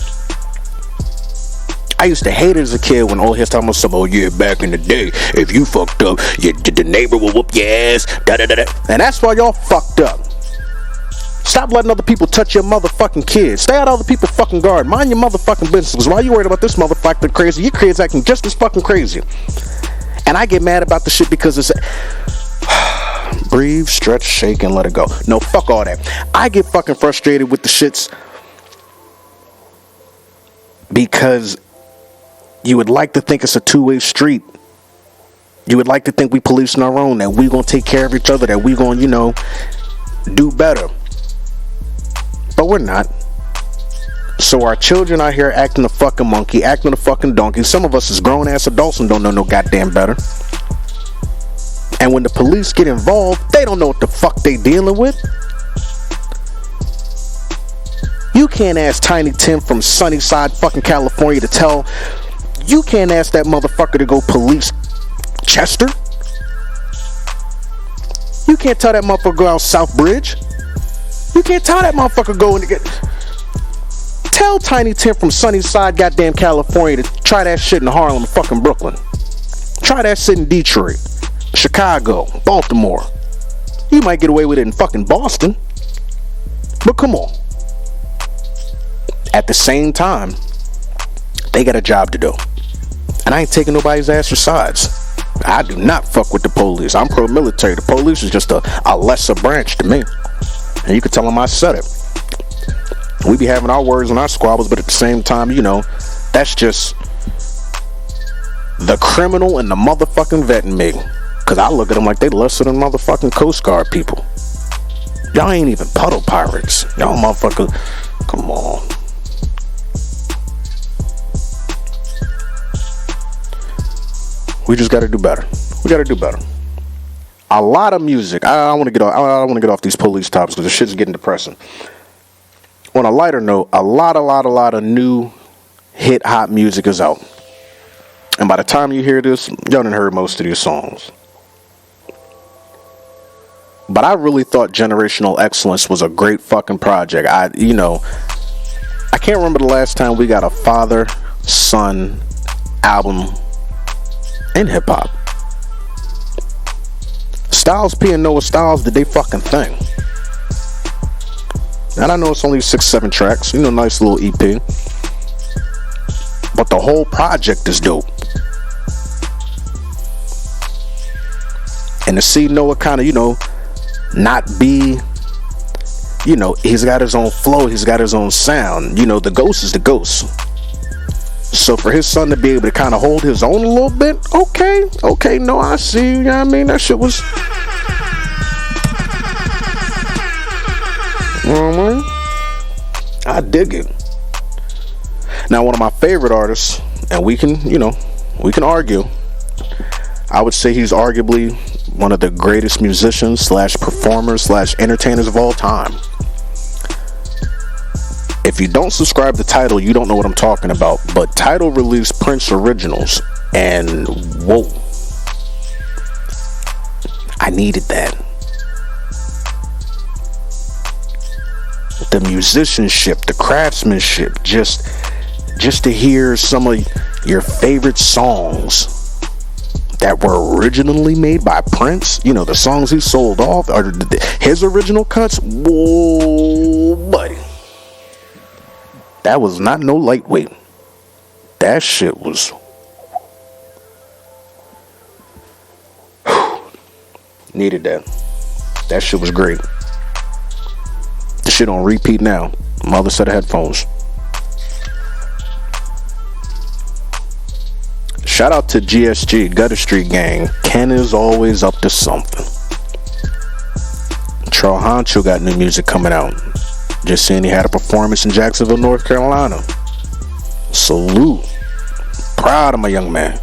I used to hate it as a kid when all his talking about some, oh yeah, back in the day, if you fucked up, the neighbor will whoop your ass, da-da-da-da. And that's why y'all fucked up. Stop letting other people touch your motherfucking kids. Stay out of other people's fucking garden. Mind your motherfucking business. Because while you worried about this motherfucker crazy, your kids acting just as fucking crazy. And I get mad about the shit because it's breathe, stretch, shake, and let it go. No, fuck all that. I get fucking frustrated with the shits because you would like to think it's a two-way street. You would like to think we policing our own, that we gonna take care of each other, that we gonna, do better. But we're not. So our children out here acting a fucking monkey, acting a fucking donkey. Some of us is grown-ass adults and don't know no goddamn better. And when the police get involved, they don't know what the fuck they dealing with. You can't ask Tiny Tim from Sunnyside fucking California to tell. You can't ask that motherfucker to go police Chester. You can't tell that motherfucker go out South Bridge. You can't tell that motherfucker go and get. Tell Tiny Tim from Sunnyside, goddamn California, to try that shit in Harlem, fucking Brooklyn. Try that shit in Detroit, Chicago, Baltimore. You might get away with it in fucking Boston. But come on. At the same time, they got a job to do. And I ain't taking nobody's ass for sides. I do not fuck with the police. I'm pro-military. The police is just a lesser branch to me. And you can tell them I said it. We be having our words and our squabbles, but at the same time, you know, that's just the criminal and the motherfucking vet in me. Cause I look at them like they lesser than motherfucking Coast Guard people. Y'all ain't even puddle pirates. Y'all motherfucker, come on. We just gotta do better. We gotta do better. A lot of music. I want to get off these police topics because the shit's getting depressing. On a lighter note, a lot of new hit hot music is out. And by the time you hear this, y'all done heard most of these songs. But I really thought Generational Excellence was a great fucking project. I can't remember the last time we got a father-son album in hip-hop. Styles P and Noah Styles did they fucking thing. And I know it's only 6-7 tracks, nice little EP. But the whole project is dope. And to see Noah kind of, not be, he's got his own flow, he's got his own sound. The ghost is the ghost. So for his son to be able to kind of hold his own a little bit, okay, no, I see, you know what I mean? That shit was, I dig it. Now, one of my favorite artists, and we can argue, I would say he's arguably one of the greatest musicians / performers / entertainers of all time. If you don't subscribe to Tidal, you don't know what I'm talking about. But Tidal released Prince Originals, and whoa, I needed that. The musicianship, the craftsmanship, just to hear some of your favorite songs that were originally made by Prince, the songs he sold off, or his original cuts. Whoa, buddy. That was not no lightweight. That shit was needed that. That shit was great. The shit on repeat now. My other set of headphones. Shout out to GSG, Gutter Street Gang. Ken is always up to something. Charles Honcho got new music coming out. Just seeing he had a performance in Jacksonville, North Carolina. Salute. Proud of my young man.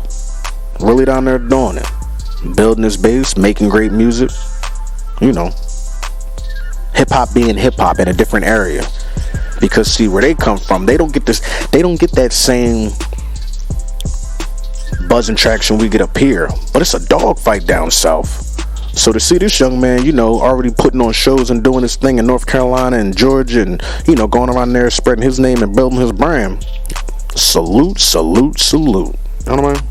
Really down there doing it. Building his base, making great music. Hip-hop being hip-hop in a different area. Because see, where they come from, they don't get that same buzz and traction we get up here. But it's a dogfight down south. So to see this young man, already putting on shows and doing his thing in North Carolina and Georgia and, going around there spreading his name and building his brand. Salute, salute, salute. You know what I mean?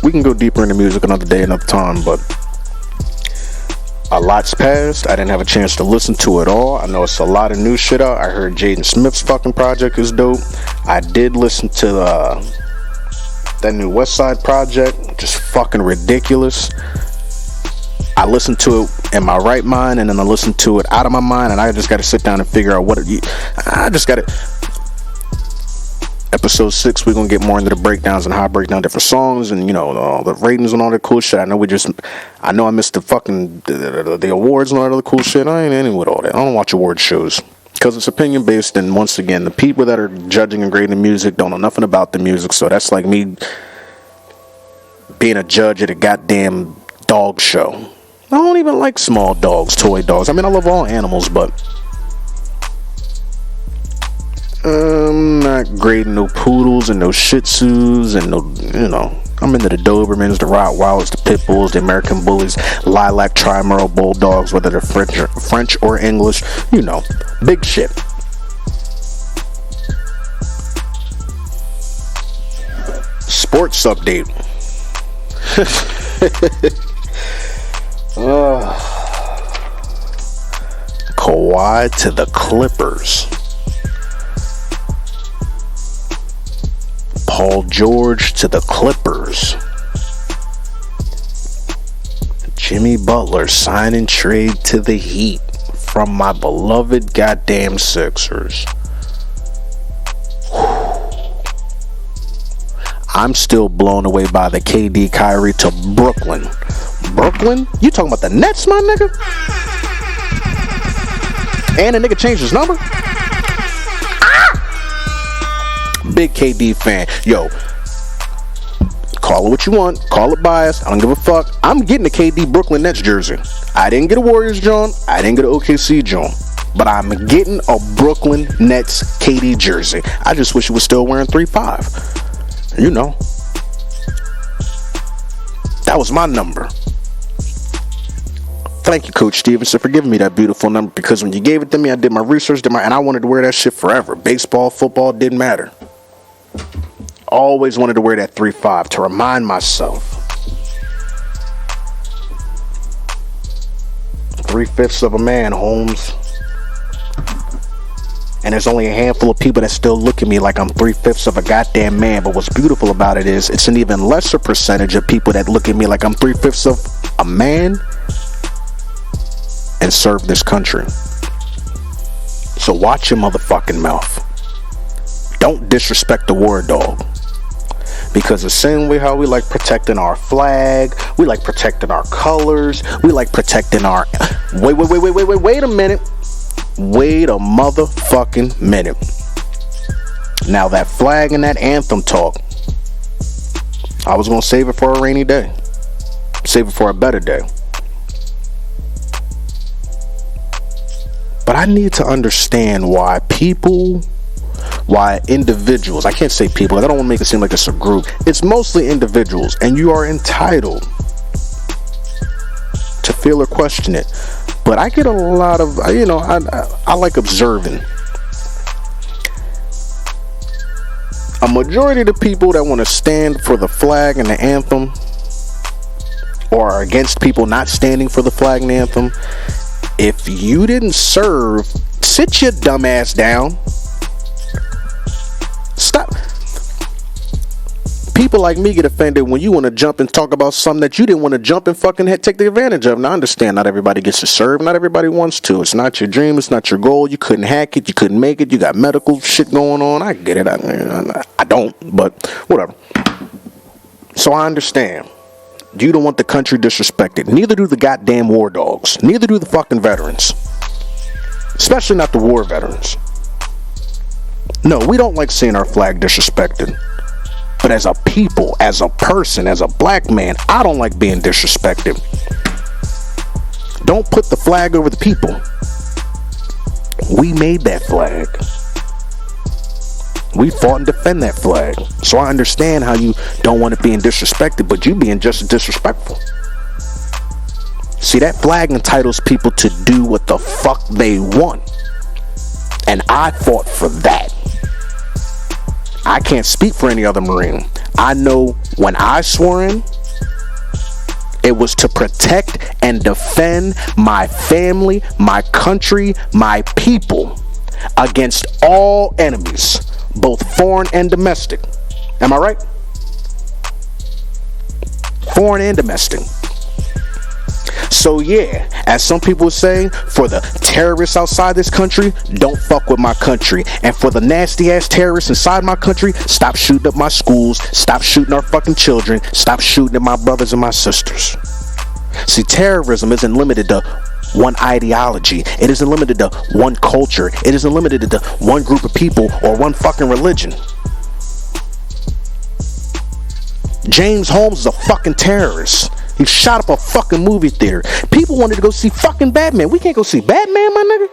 We can go deeper into music another day, another time, but a lot's passed. I didn't have a chance to listen to it all. I know it's a lot of new shit out. I heard Jaden Smith's fucking project is dope. I did listen to that new West Side project, just fucking ridiculous. I listened to it in my right mind, and then I listened to it out of my mind, and I just got to sit down and figure out I just got to. Episode 6, we're gonna get more into the breakdowns and how I break down different songs and all the ratings and all that cool shit. I know I missed the fucking the awards and all that other cool shit. I ain't in with all that. I don't watch award shows because it's opinion based, and once again, the people that are judging and grading music don't know nothing about the music. So that's like me being a judge at a goddamn dog show. I don't even like small dogs, toy dogs. I mean, I love all animals, but I'm not grading no poodles and no shih tzus and no, I'm into the Dobermans, the Rottweilers, the Pit Bulls, the American Bullies, Lilac Trimerle Bulldogs, whether they're French or English, big shit. Sports update. Kawhi to the Clippers. Paul George to the Clippers. Jimmy Butler signing trade to the Heat from my beloved goddamn Sixers. I'm still blown away by the KD Kyrie to Brooklyn. Brooklyn? You talking about the Nets, my nigga? And the nigga changed his number? Big KD fan. Yo, call it what you want. Call it bias. I don't give a fuck. I'm getting a KD Brooklyn Nets jersey. I didn't get a Warriors John. I didn't get an OKC John. But I'm getting a Brooklyn Nets KD jersey. I just wish he was still wearing 3-5. You know. That was my number. Thank you, Coach Stevenson, for giving me that beautiful number, because when you gave it to me, I did my research, and I wanted to wear that shit forever. Baseball, football, didn't matter. Always wanted to wear that 3-5 to remind myself. 3/5 of a man, Holmes. And there's only a handful of people that still look at me like I'm 3/5 of a goddamn man. But what's beautiful about it is it's an even lesser percentage of people that look at me like I'm 3/5 of a man and serve this country. So watch your motherfucking mouth. Don't disrespect the war dog. Because the same way how we like protecting our flag, we like protecting our colors, we like protecting our... Wait a minute. Wait a motherfucking minute. Now that flag and that anthem talk, I was gonna save it for a rainy day. Save it for a better day. But I need to understand why individuals, I can't say people, I don't want to make it seem like it's a group. It's mostly individuals, and you are entitled to feel or question it. But I get a lot of, I like observing. A majority of the people that want to stand for the flag and the anthem, or are against people not standing for the flag and the anthem, if you didn't serve, sit your dumb ass down. Stop. People like me get offended when you want to jump and talk about something that you didn't want to jump and fucking take the advantage of. Now, I understand not everybody gets to serve. Not everybody wants to. It's not your dream. It's not your goal. You couldn't hack it. You couldn't make it. You got medical shit going on. I get it. I don't, but whatever. So I understand. You don't want the country disrespected. Neither do the goddamn war dogs. Neither do the fucking veterans. Especially not the war veterans. No, we don't like seeing our flag disrespected. But as a people, as a person, as a black man, I don't like being disrespected. Don't put the flag over the people. We made that flag. We fought and defend that flag. So I understand how you don't want it being disrespected, but you being just disrespectful. See, that flag entitles people to do what the fuck they want. And I fought for that. I can't speak for any other Marine. I know when I swore in, it was to protect and defend my family, my country, my people against all enemies, both foreign and domestic. Am I right? Foreign and domestic. So yeah, as some people say, for the terrorists outside this country, don't fuck with my country. And for the nasty ass terrorists inside my country, stop shooting up my schools, stop shooting our fucking children, stop shooting at my brothers and my sisters. See, terrorism isn't limited to one ideology. It isn't limited to one culture. It isn't limited to one group of people or one fucking religion. James Holmes is a fucking terrorist. He shot up a fucking movie theater. People wanted to go see fucking Batman. We can't go see Batman, my nigga.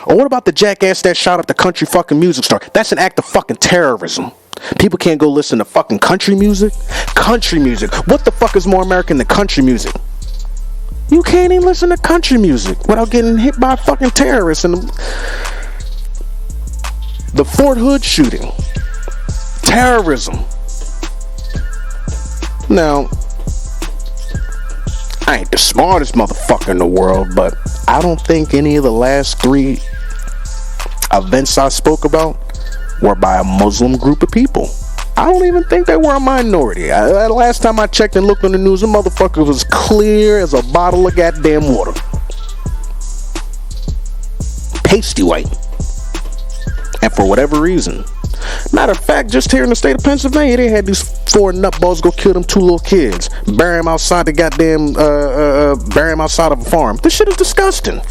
Or what about the jackass that shot up the country fucking music star? That's an act of fucking terrorism. People can't go listen to fucking country music. Country music. What the fuck is more American than country music? You can't even listen to country music without getting hit by fucking terrorists. And the Fort Hood shooting. Terrorism. Now, I ain't the smartest motherfucker in the world, but I don't think any of the last 3 events I spoke about were by a Muslim group of people. I don't even think they were a minority. Last time I checked and looked on the news, the motherfucker was clear as a bottle of goddamn water. Pasty white. And for whatever reason, matter of fact, just here in the state of Pennsylvania, they had these 4 nutballs go kill them 2 little kids, bury them outside the goddamn, bury them outside of a farm. This shit is disgusting.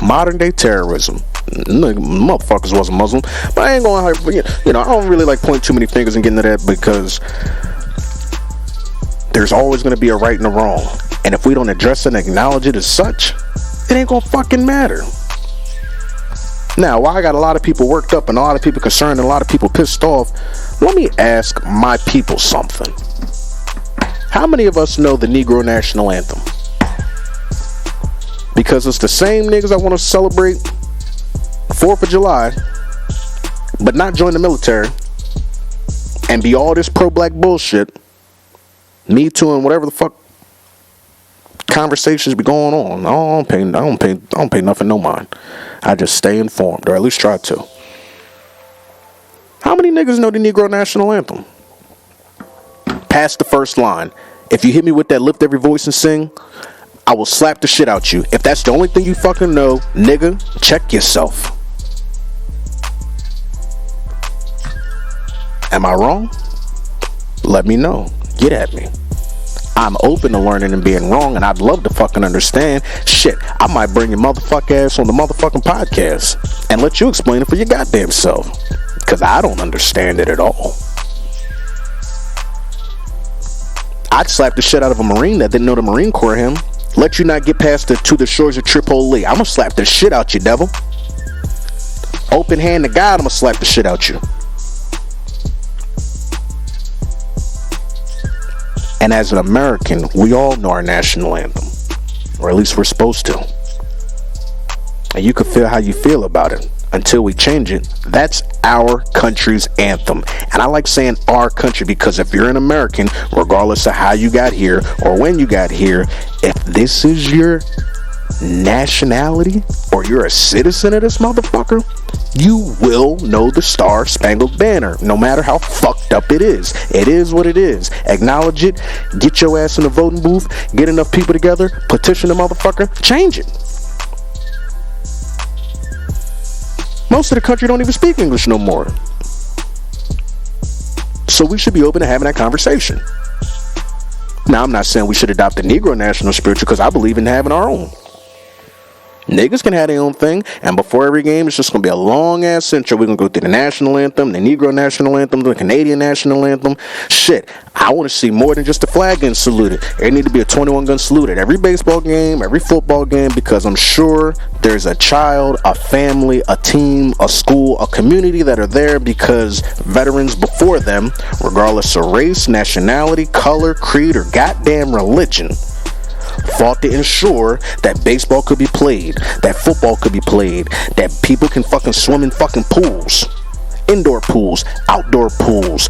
Modern day terrorism. Motherfuckers wasn't Muslim, but I ain't gonna, I don't really like point too many fingers and get into that, because there's always gonna be a right and a wrong, and if we don't address it and acknowledge it as such, it ain't gonna fucking matter. Now, while I got a lot of people worked up and a lot of people concerned and a lot of people pissed off, let me ask my people something. How many of us know the Negro National Anthem? Because it's the same niggas I want to celebrate 4th of July, but not join the military and be all this pro-black bullshit, Me Too and whatever the fuck conversations be going on. I don't pay nothing no mind. I just stay informed, or at least try to. How many niggas know the Negro National Anthem? Past the first line. If you hit me with that lift every voice and sing, I will slap the shit out you. If that's the only thing you fucking know, nigga, check yourself. Am I wrong? Let me know. Get at me. I'm open to learning and being wrong, and I'd love to fucking understand. Shit, I might bring your motherfucking ass on the motherfucking podcast and let you explain it for your goddamn self, because I don't understand it at all. I'd slap the shit out of a Marine that didn't know the Marine Corps him. Let you not get past to the shores of Tripoli. I'm gonna slap the shit out you, devil. Open hand to God, I'm gonna slap the shit out you. And as an American, we all know our national anthem, or at least we're supposed to. And you can feel how you feel about it until we change it. That's our country's anthem. And I like saying our country, because if you're an American, regardless of how you got here or when you got here, if this is your nationality or you're a citizen of this motherfucker, you will know the Star Spangled Banner, no matter how fucked up it is. It is what it is. Acknowledge it. Get your ass in the voting booth. Get enough people together. Petition the motherfucker. Change it. Most of the country don't even speak English no more. So we should be open to having that conversation. Now, I'm not saying we should adopt the Negro national spiritual, because I believe in having our own. Niggas can have their own thing, and before every game, it's just going to be a long-ass intro. We're going to go through the national anthem, the Negro national anthem, the Canadian national anthem. Shit, I want to see more than just the flag getting saluted. There need to be a 21-gun salute at every baseball game, every football game, because I'm sure there's a child, a family, a team, a school, a community that are there because veterans before them, regardless of race, nationality, color, creed, or goddamn religion, fought to ensure that baseball could be played, that football could be played, that people can fucking swim in fucking pools, indoor pools, outdoor pools,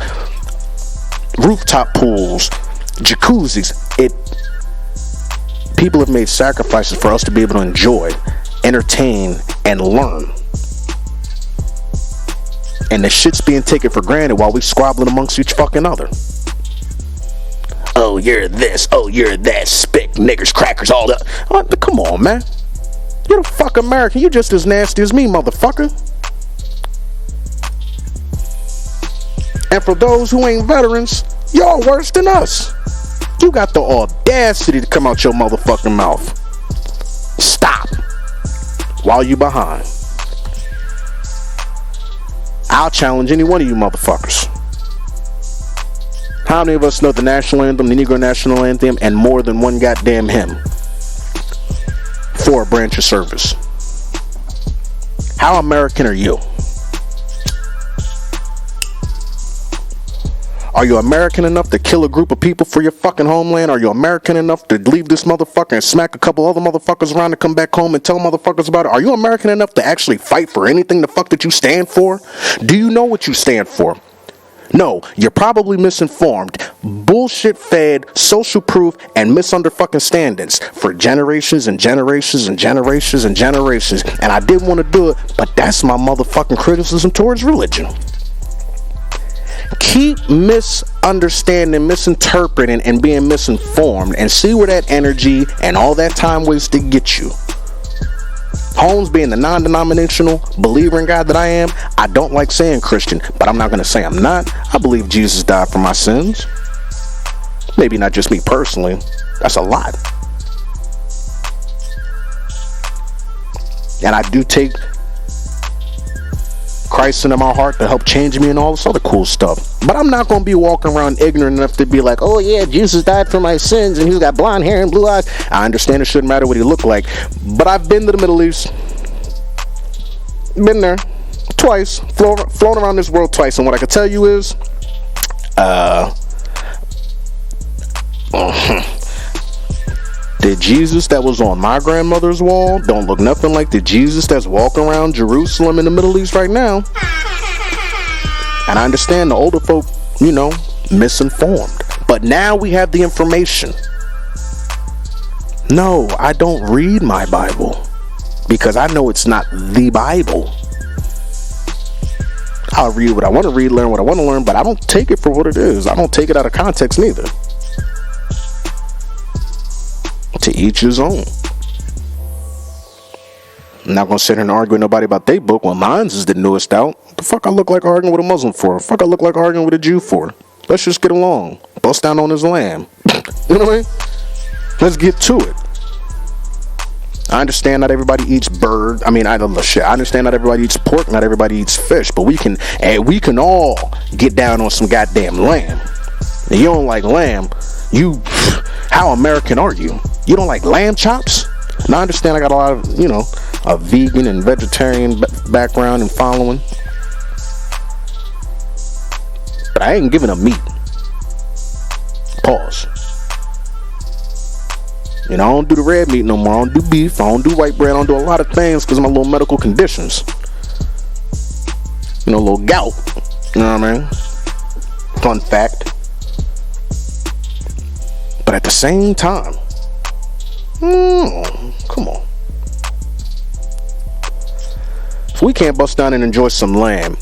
rooftop pools, jacuzzis. People have made sacrifices for us to be able to enjoy, entertain, and learn. And the shit's being taken for granted while we squabbling amongst each fucking other. Oh, you're this. Oh, you're that. Spick, niggers, crackers, all that. Oh, come on, man. You're the fuck American. You just as nasty as me, motherfucker. And for those who ain't veterans, y'all worse than us. You got the audacity to come out your motherfucking mouth. Stop. While you behind. I'll challenge any one of you motherfuckers. How many of us know the national anthem, the Negro national anthem, and more than one goddamn hymn for a branch of service? How American are you? Are you American enough to kill a group of people for your fucking homeland? Are you American enough to leave this motherfucker and smack a couple other motherfuckers around to come back home and tell motherfuckers about it? Are you American enough to actually fight for anything the fuck that you stand for? Do you know what you stand for? No, you're probably misinformed, bullshit fed, social proof, and misunderfucking standards for generations and generations and generations and generations. And I didn't want to do it, but that's my motherfucking criticism towards religion. keep misunderstanding, misinterpreting, and being misinformed, and see where that energy and all that time wasted gets you. Holmes, being the non-denominational believer in God that I am, I don't like saying Christian, but I'm not going to say I'm not. I believe Jesus died for my sins. Maybe not just me personally. That's a lot. And I do take Christ into my heart to help change me and all this other cool stuff. But I'm not going to be walking around ignorant enough to be like, oh yeah, Jesus died for my sins and he's got blonde hair and blue eyes. I understand it shouldn't matter what he looked like. But I've been to the Middle East. Been there twice. Flown around this world twice. And what I can tell you is, the Jesus that was on my grandmother's wall don't look nothing like the Jesus that's walking around Jerusalem in the Middle East right now. And I understand the older folk, misinformed. But now we have the information. No, I don't read my Bible because I know it's not the Bible. I'll read what I want to read, learn what I want to learn, but I don't take it for what it is. I don't take it out of context neither. To each his own. I'm not gonna sit here and argue with nobody about their book when mine's is the newest out. What the fuck I look like arguing with a Muslim for? What the fuck I look like arguing with a Jew for? Let's just get along. Bust down on his lamb. You know what I mean? Let's get to it. I understand not everybody eats bird. I understand not everybody eats pork, not everybody eats fish, but we can all get down on some goddamn lamb. And you don't like lamb, how American are you? You don't like lamb chops? Now I understand I got a lot of, a vegan and vegetarian background and following. But I ain't giving up meat. Pause. I don't do the red meat no more. I don't do beef. I don't do white bread. I don't do a lot of things because of my little medical conditions. A little gout. You know what I mean? Fun fact. But at the same time, come on. If we can't bust down and enjoy some lamb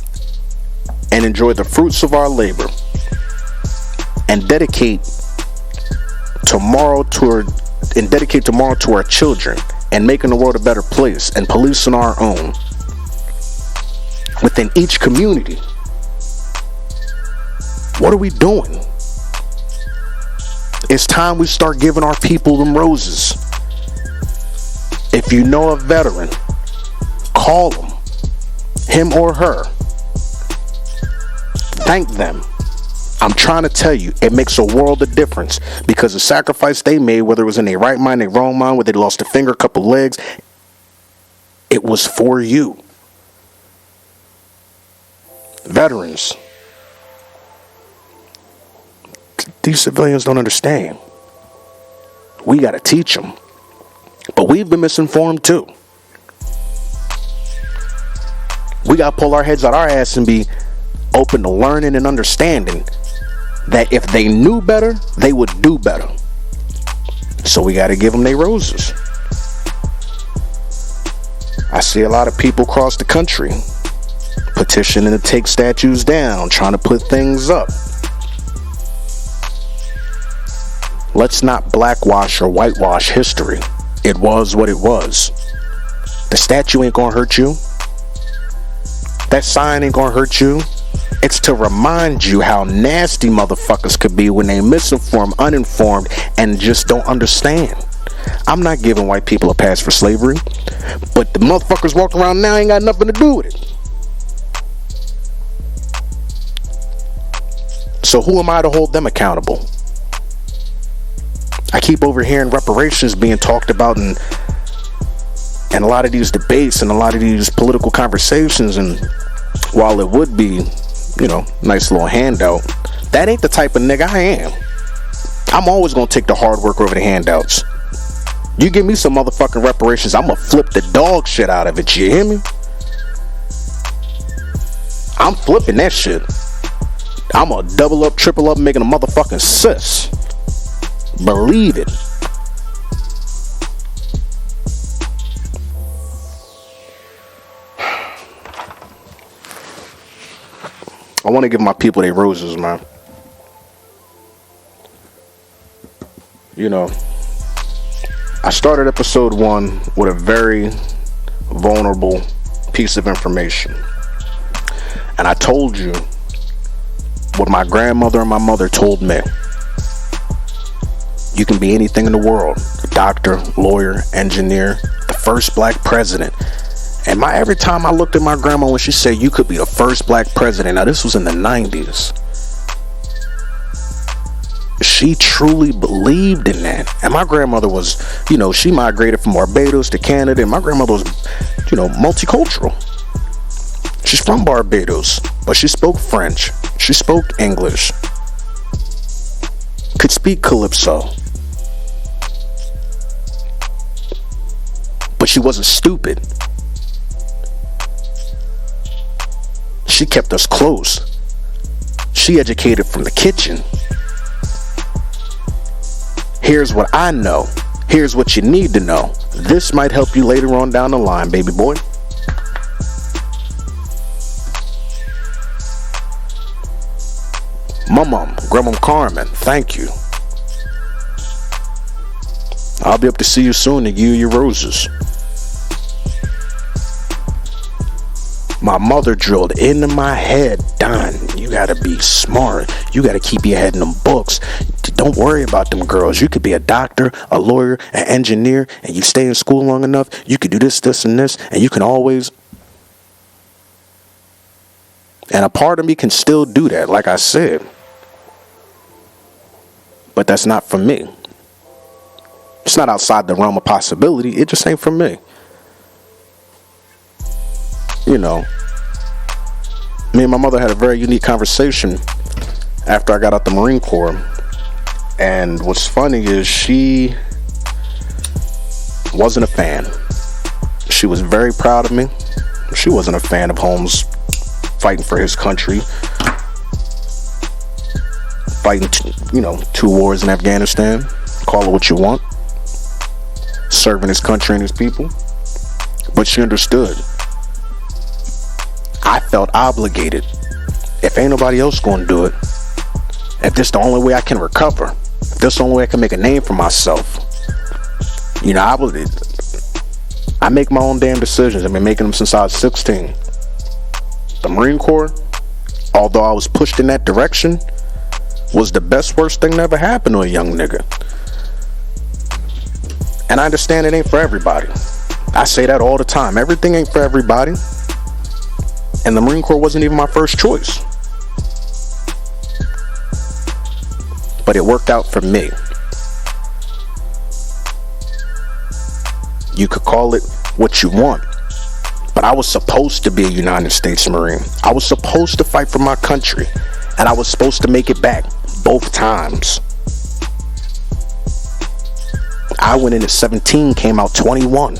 and enjoy the fruits of our labor and dedicate tomorrow to our children and making the world a better place and policing our own within each community, what are we doing? It's time we start giving our people them roses. If you know a veteran, call him or her. Thank them. I'm trying to tell you, it makes a world of difference because the sacrifice they made, whether it was in their right mind, their wrong mind, whether they lost a finger, a couple legs, it was for you. Veterans. These civilians don't understand. We got to teach them. But we've been misinformed too. We got to pull our heads out our ass and be open to learning and understanding that if they knew better, they would do better. So we got to give them their roses. I see a lot of people across the country petitioning to take statues down, trying to put things up. Let's not blackwash or whitewash history. It was what it was. The statue ain't gonna hurt you. That sign ain't gonna hurt you. It's to remind you how nasty motherfuckers could be when they misinformed, uninformed, and just don't understand. I'm not giving white people a pass for slavery, but the motherfuckers walking around now ain't got nothing to do with it. So who am I to hold them accountable? I keep overhearing reparations being talked about in a lot of these debates and a lot of these political conversations, and while it would be, nice little handout, that ain't the type of nigga I am. I'm always gonna take the hard work over the handouts. You give me some motherfucking reparations, I'm gonna flip the dog shit out of it, you hear me? I'm flipping that shit. I'm gonna double up, triple up, making a motherfucking sis. Believe it. I want to give my people their roses, man. You know, I started episode 1 with a very vulnerable piece of information. And I told you what my grandmother and my mother told me. You can be anything in the world. A doctor, lawyer, engineer, the first black president. And every time I looked at my grandma when she said you could be the first black president, now this was in the 90s. She truly believed in that. And my grandmother was, she migrated from Barbados to Canada. And my grandmother was, multicultural. She's from Barbados, but she spoke French. She spoke English. Could speak Calypso. But she wasn't stupid. She kept us close. She educated from the kitchen. Here's what I know. Here's what you need to know. This might help you later on down the line, baby boy. My mom, Grandma Carmen, thank you. I'll be up to see you soon to give you your roses. My mother drilled into my head, Don, you gotta be smart. You gotta keep your head in them books. Don't worry about them girls. You could be a doctor, a lawyer, an engineer, and you stay in school long enough, you could do this, this, and this, and you can always... And a part of me can still do that, like I said. But that's not for me. It's not outside the realm of possibility. It just ain't for me. Me and my mother had a very unique conversation after I got out the Marine Corps. And what's funny is she wasn't a fan. She was very proud of me. She wasn't a fan of Holmes fighting for his country. Fighting, 2 wars in Afghanistan. Call it what you want. Serving his country and his people. But she understood. I felt obligated. If ain't nobody else gonna do it, if this the only way I can recover, if this the only way I can make a name for myself, I make my own damn decisions. I've been making them since I was 16. The Marine Corps, although I was pushed in that direction, was the best worst thing that ever happened to a young nigga. And I understand it ain't for everybody. I say that all the time. Everything ain't for everybody. And the Marine Corps wasn't even my first choice. But it worked out for me. You could call it what you want. But I was supposed to be a United States Marine. I was supposed to fight for my country. And I was supposed to make it back both times. I went in at 17, came out 21.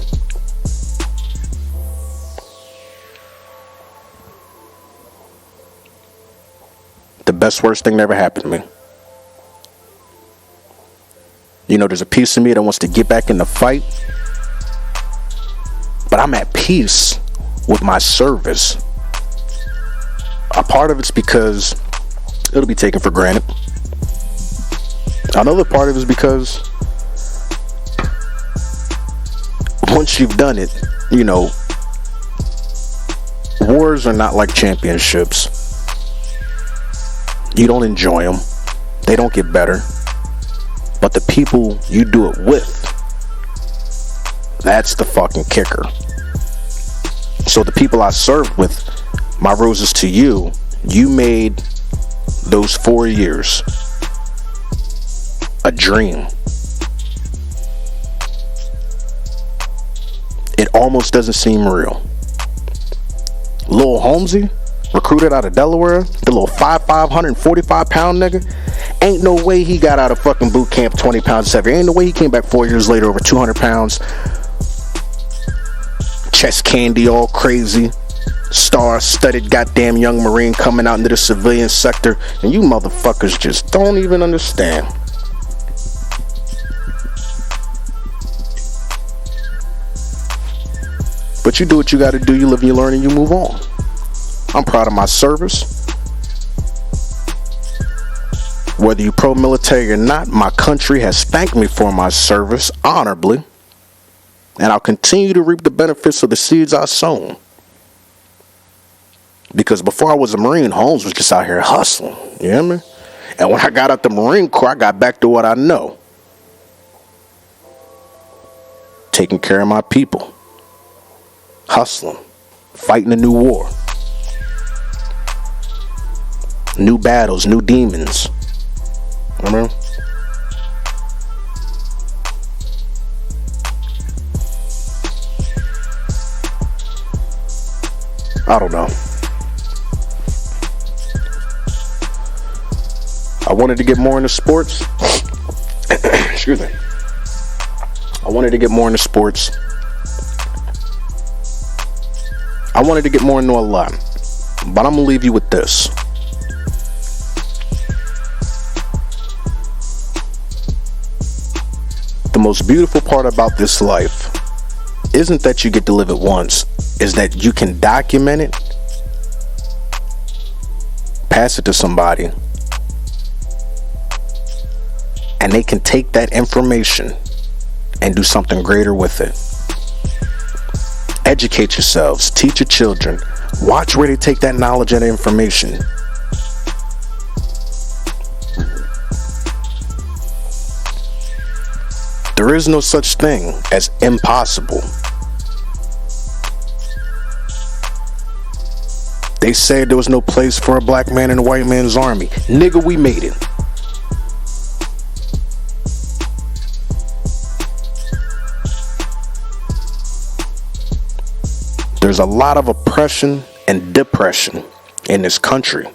The best worst thing that ever happened to me. There's a piece of me that wants to get back in the fight. But I'm at peace with my service. A part of it's because it'll be taken for granted. Another part of it is because once you've done it, wars are not like championships. You don't enjoy them. They don't get better. But the people you do it with, that's the fucking kicker. So the people I served with, my roses to you, you made those 4 years a dream. It almost doesn't seem real. Lil Holmesy, recruited out of Delaware, the little 5'5", 145-pound nigga, ain't no way he got out of fucking boot camp 20 pounds heavier. Ain't no way he came back 4 years later over 200 pounds. Chest candy all crazy. Star-studded goddamn young Marine coming out into the civilian sector. And you motherfuckers just don't even understand. But you do what you gotta do. You live and you learn and you move on. I'm proud of my service. Whether you pro-military or not, my country has thanked me for my service honorably, and I'll continue to reap the benefits of the seeds I sown. Because before I was a Marine, Holmes was just out here hustling. You hear me? And when I got out the Marine Corps, I got back to what I know. Taking care of my people. Hustling. Fighting a new war. New battles, new demons. Remember? I don't know. I wanted to get more into sports. Excuse me. I wanted to get more into sports. I wanted to get more into a lot. But I'm going to leave you with this. The most beautiful part about this life isn't that you get to live it once, is that you can document it, pass it to somebody, and they can take that information and do something greater with it. Educate yourselves, teach your children, watch where they take that knowledge and information. There is no such thing as impossible. They said there was no place for a black man in a white man's army. Nigga, we made it. There's a lot of oppression and depression in this country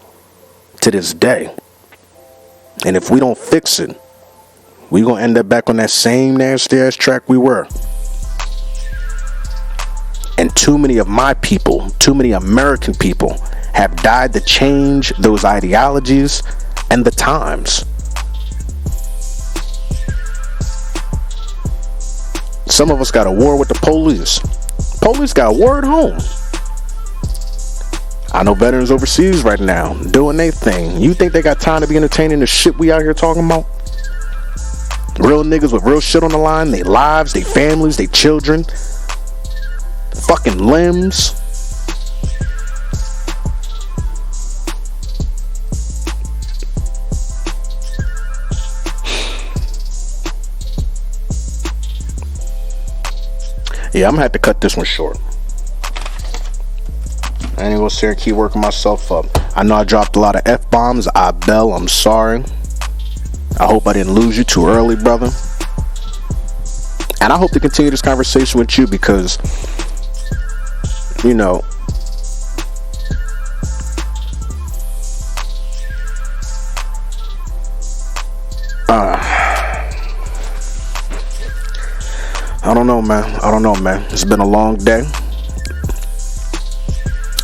to this day. And if we don't fix it, we're going to end up back on that same nasty ass track we were. And too many of my people, too many American people have died to change those ideologies and the times. Some of us got a war with the police. Police got a war at home. I know veterans overseas right now doing their thing. You think they got time to be entertaining the shit we out here talking about? Real niggas with real shit on the line, their lives, their families, their children, fucking limbs. Yeah, I'm gonna have to cut this one short. I ain't gonna sit here and keep working myself up. I know I dropped a lot of F-bombs. I'm sorry. I hope I didn't lose you too early, brother. And I hope to continue this conversation with you because, you know, I don't know, man. It's been a long day.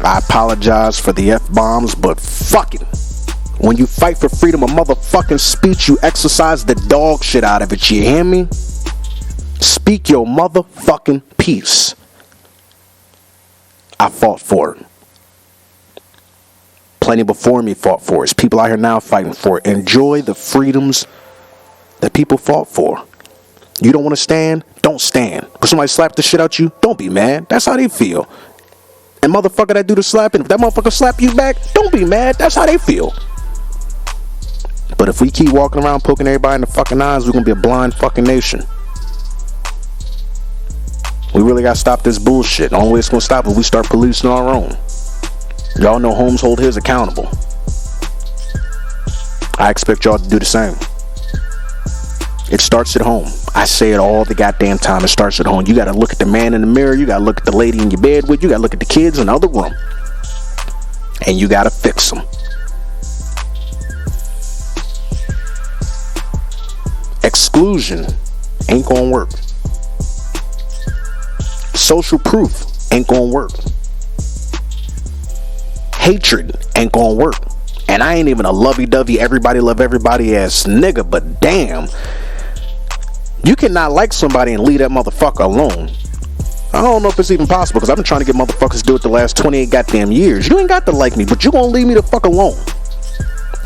I apologize for the F-bombs, but fuck it. When you fight for freedom of motherfucking speech, you exercise the dog shit out of it. You hear me? Speak your motherfucking piece. I fought for it. Plenty before me fought for it. There's people out here now fighting for it. Enjoy the freedoms that people fought for. You don't want to stand? Don't stand. If somebody slap the shit out you, don't be mad. That's how they feel. And motherfucker that do the slapping, if that motherfucker slap you back, don't be mad. That's how they feel. But if we keep walking around poking everybody in the fucking eyes, we're gonna be a blind fucking nation. We really gotta stop this bullshit. The only way it's gonna stop is we start policing our own. Y'all know Holmes hold his accountable. I expect y'all to do the same. It starts at home. I say it all the goddamn time. It starts at home. You gotta look at the man in the mirror. You gotta look at the lady in your bed with. You gotta look at the kids in the other room. And you gotta fix them. Exclusion ain't gonna work. Social proof ain't gonna work. Hatred ain't gonna work. And I ain't even a lovey-dovey, everybody love everybody ass nigga, but damn, you cannot like somebody and leave that motherfucker alone. I don't know if it's even possible, because I've been trying to get motherfuckers to do it the last 28 goddamn years. You ain't got to like me, but you gonna leave me the fuck alone.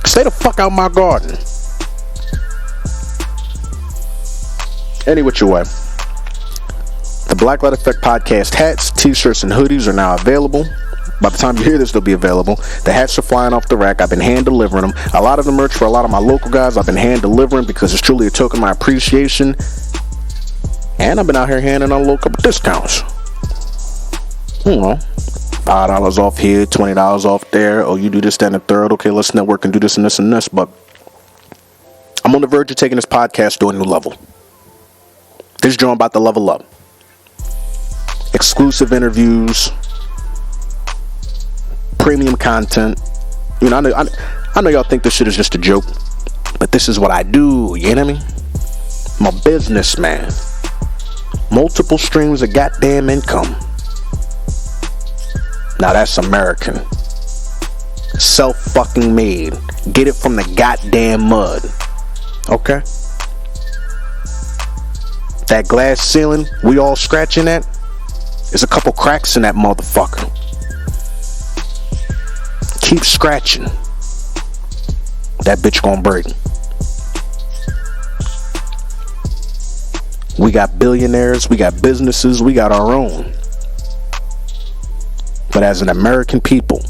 Stay the fuck out my garden. Any which way. The Blacklight Effect Podcast hats, t-shirts, and hoodies are now available. By the time you hear this, they'll be available. The hats are flying off the rack. I've been hand delivering them. A lot of the merch for a lot of my local guys, I've been hand delivering because it's truly a token of my appreciation. And I've been out here handing out a little couple discounts. You know, $5 off here, $20 off there. Oh, you do this, that, and the third. Okay, let's network and do this and this and this. But I'm on the verge of taking this podcast to a new level. This joint about to level up. Exclusive interviews, premium content. You know, I know y'all think this shit is just a joke, but this is what I do. You know what I mean? I'm a businessman. Multiple streams of goddamn income. Now that's American. Self-fucking made. Get it from the goddamn mud. Okay? That glass ceiling we all scratching at, there's a couple cracks in that motherfucker. Keep scratching. That bitch gonna break. We got billionaires, we got businesses, we got our own. But as an American people,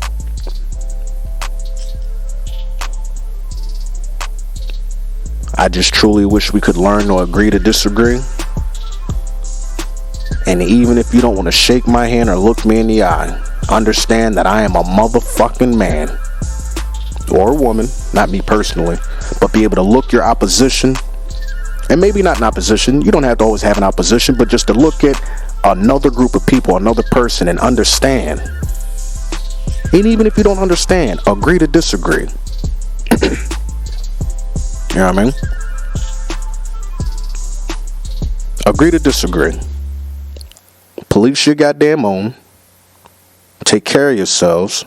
I just truly wish we could learn to agree to disagree. And even if you don't want to shake my hand or look me in the eye, understand that I am a motherfucking man or a woman, not me personally, but be able to look your opposition, and maybe not in opposition, you don't have to always have an opposition, but just to look at another group of people, another person, and understand. And even if you don't understand, agree to disagree. You know what I mean? Agree to disagree. Police your goddamn own. Take care of yourselves.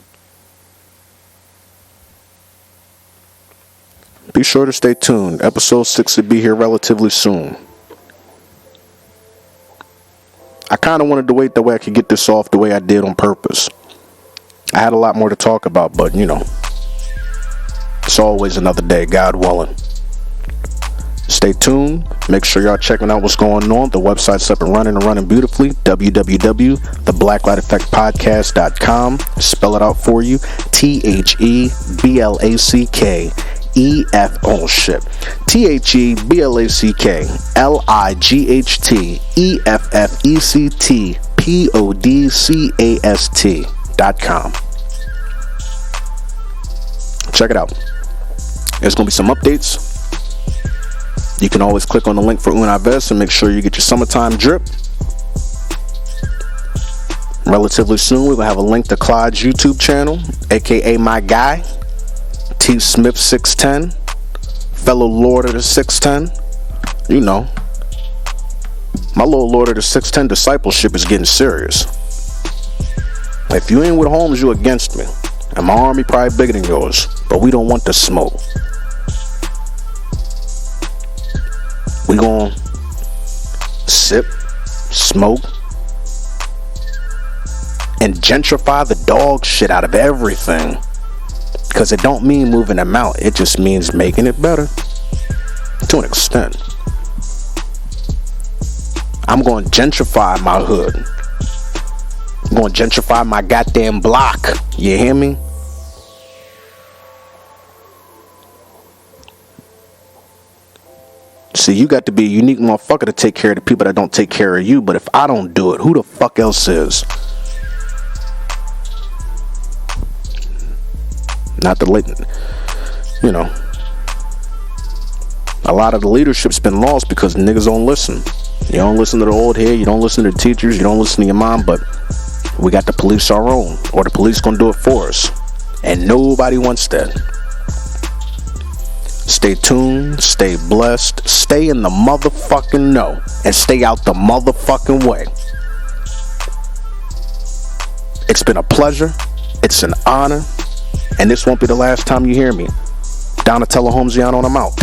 Be sure to stay tuned. Episode 6 will be here relatively soon. I kind of wanted to wait the way I could get this off the way I did on purpose. I had a lot more to talk about, but you know, it's always another day, God willing. Stay tuned. Make sure y'all checking out what's going on. The website's up and running beautifully. www.theblacklighteffectpodcast.com. Spell it out for you. THEBLACKEF. Oh shit. THEBLACKEFFECTPODCAST.com. Check it out. There's gonna be some updates. You can always click on the link for Una Vez and make sure you get your summertime drip. Relatively soon, we will have a link to Clyde's YouTube channel, aka my guy, T. Smith 610, fellow Lord of the 610. You know, my little Lord of the 610 discipleship is getting serious. If you ain't with Holmes, you against me. And my army probably bigger than yours, but we don't want the smoke. We gon' sip, smoke, and gentrify the dog shit out of everything. Because it don't mean moving them out. It just means making it better. To an extent. I'm going to gentrify my hood. I'm going to gentrify my goddamn block. You hear me? See, you got to be a unique motherfucker to take care of the people that don't take care of you. But if I don't do it, who the fuck else is? Not the late, you know. A lot of the leadership's been lost because niggas don't listen. You don't listen to the old head. You don't listen to the teachers. You don't listen to your mom. But we got to police our own, or the police gonna do it for us. And nobody wants that. Stay tuned, stay blessed, stay in the motherfucking know, and stay out the motherfucking way. It's been a pleasure, it's an honor, and this won't be the last time you hear me. Doc Holmesiano, and I'm out.